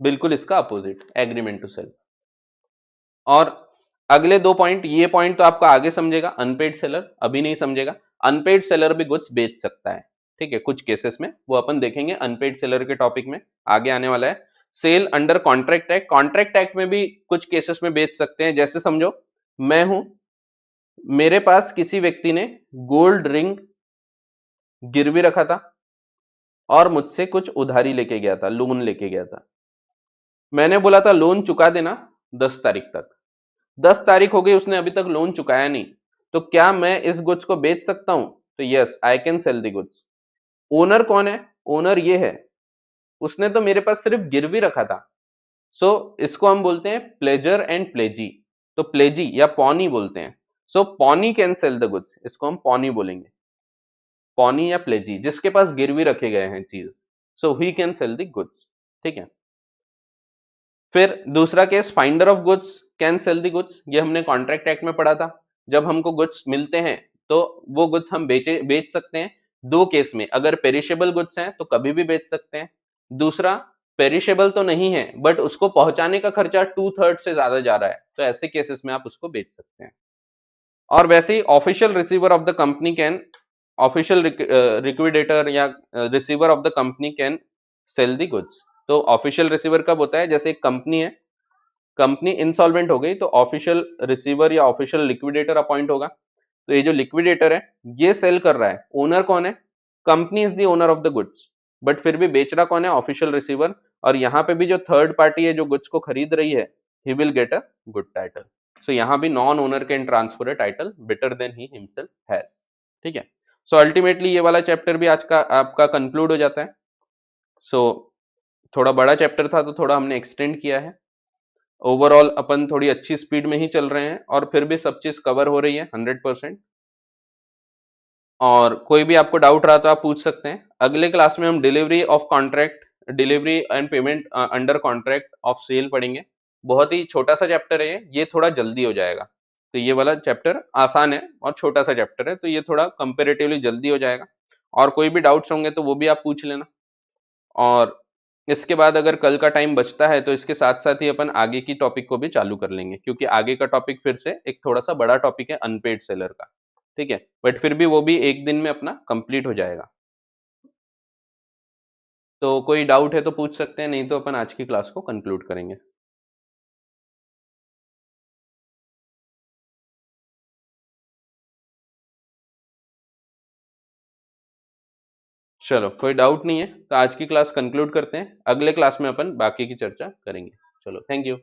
बिल्कुल इसका अपोजिट, एग्रीमेंट टू सेल। और अगले दो पॉइंट, ये पॉइंट तो आपका आगे समझेगा, अनपेड सेलर अभी नहीं समझेगा। अनपेड सेलर भी गुड्स बेच सकता है, ठीक है, कुछ केसेस में, वो अपन देखेंगे अनपेड सेलर के टॉपिक में, आगे आने वाला है। Sale under contract act, contract act में भी कुछ केसेस में बेच सकते हैं, जैसे समझो मैं हूं, मेरे पास किसी व्यक्ति ने गोल्ड रिंग गिरवी रखा था और मुझसे कुछ उधारी लेके गया था, लोन लेके गया था, मैंने बोला था लोन चुका देना 10 तारीख तक, 10 तारीख हो गई, उसने अभी तक लोन चुकाया नहीं, तो क्या मैं इस गुड्स को बेच सकता हूं, तो yes I can sell the goods. Owner कौन है, ओनर ये है, उसने तो मेरे पास सिर्फ गिरवी रखा था, सो इसको हम बोलते हैं प्लेजर एंड प्लेजी, तो प्लेजी या पॉनी बोलते हैं, so pawnee can sell the goods, इसको हम पॉनी बोलेंगे, पॉनी या प्लेजी जिसके पास गिरवी रखे गए हैं चीज, so he can sell the goods. ठीक है, फिर दूसरा case finder of goods can sell the goods, ये हमने कॉन्ट्रैक्ट एक्ट में पढ़ा था, जब हमको गुड्स मिलते हैं तो वो गुड्स हम बेच सकते हैं दो केस में, अगर पेरिशेबल गुड्स हैं तो कभी भी बेच सकते हैं, दूसरा पेरिशेबल तो नहीं है बट उसको पहुंचाने का खर्चा 2/3 से ज्यादा जा रहा है, तो ऐसे केसेस में आप उसको बेच सकते हैं। और वैसे ही official receiver of the company can, official liquidator या receiver of the company can sell the goods. तो ऑफिशियल रिसीवर कब होता है, जैसे एक कंपनी है, कंपनी इंसॉल्वेंट हो गई तो ऑफिशियल रिसीवर या ऑफिशियल लिक्विडेटर अपॉइंट होगा, तो ये जो लिक्विडेटर है ये सेल कर रहा है, ओनर कौन है, company is the owner of the goods, but फिर भी बेच रहा कौन है, ऑफिशियल रिसीवर, और यहाँ पे भी जो थर्ड पार्टी है जो गुड्स को खरीद रही है, he will get a good title. So यहाँ भी non owner can transfer a title better than he himself has. ठीक है, सो अल्टीमेटली ये वाला चैप्टर भी आज का आपका कंक्लूड हो जाता है। सो थोड़ा बड़ा चैप्टर था तो थोड़ा हमने एक्सटेंड किया है, ओवरऑल अपन थोड़ी अच्छी स्पीड में ही चल रहे हैं और फिर भी सब चीज कवर हो रही है 100%। और कोई भी आपको डाउट रहा तो आप पूछ सकते हैं। अगले क्लास में हम delivery of contract delivery and payment under contract of sale पढ़ेंगे। बहुत ही छोटा सा चैप्टर है ये थोड़ा जल्दी हो जाएगा। तो ये वाला चैप्टर आसान है और छोटा सा चैप्टर है, तो ये थोड़ा कंपेरेटिवली जल्दी हो जाएगा। और कोई भी डाउट्स होंगे तो वो भी आप पूछ लेना। और इसके बाद अगर कल का टाइम बचता है तो इसके साथ साथ ही अपन आगे की टॉपिक को भी चालू कर लेंगे, क्योंकि आगे का टॉपिक फिर से एक थोड़ा सा बड़ा टॉपिक है अनपेड सेलर का। ठीक है, बट फिर भी वो भी एक दिन में अपना कंप्लीट हो जाएगा। तो कोई डाउट है तो पूछ सकते हैं, नहीं तो अपन आज की क्लास को कंक्लूड करेंगे। चलो, कोई डाउट नहीं है तो आज की क्लास कंक्लूड करते हैं, अगले क्लास में अपन बाकी की चर्चा करेंगे। चलो, थैंक यू।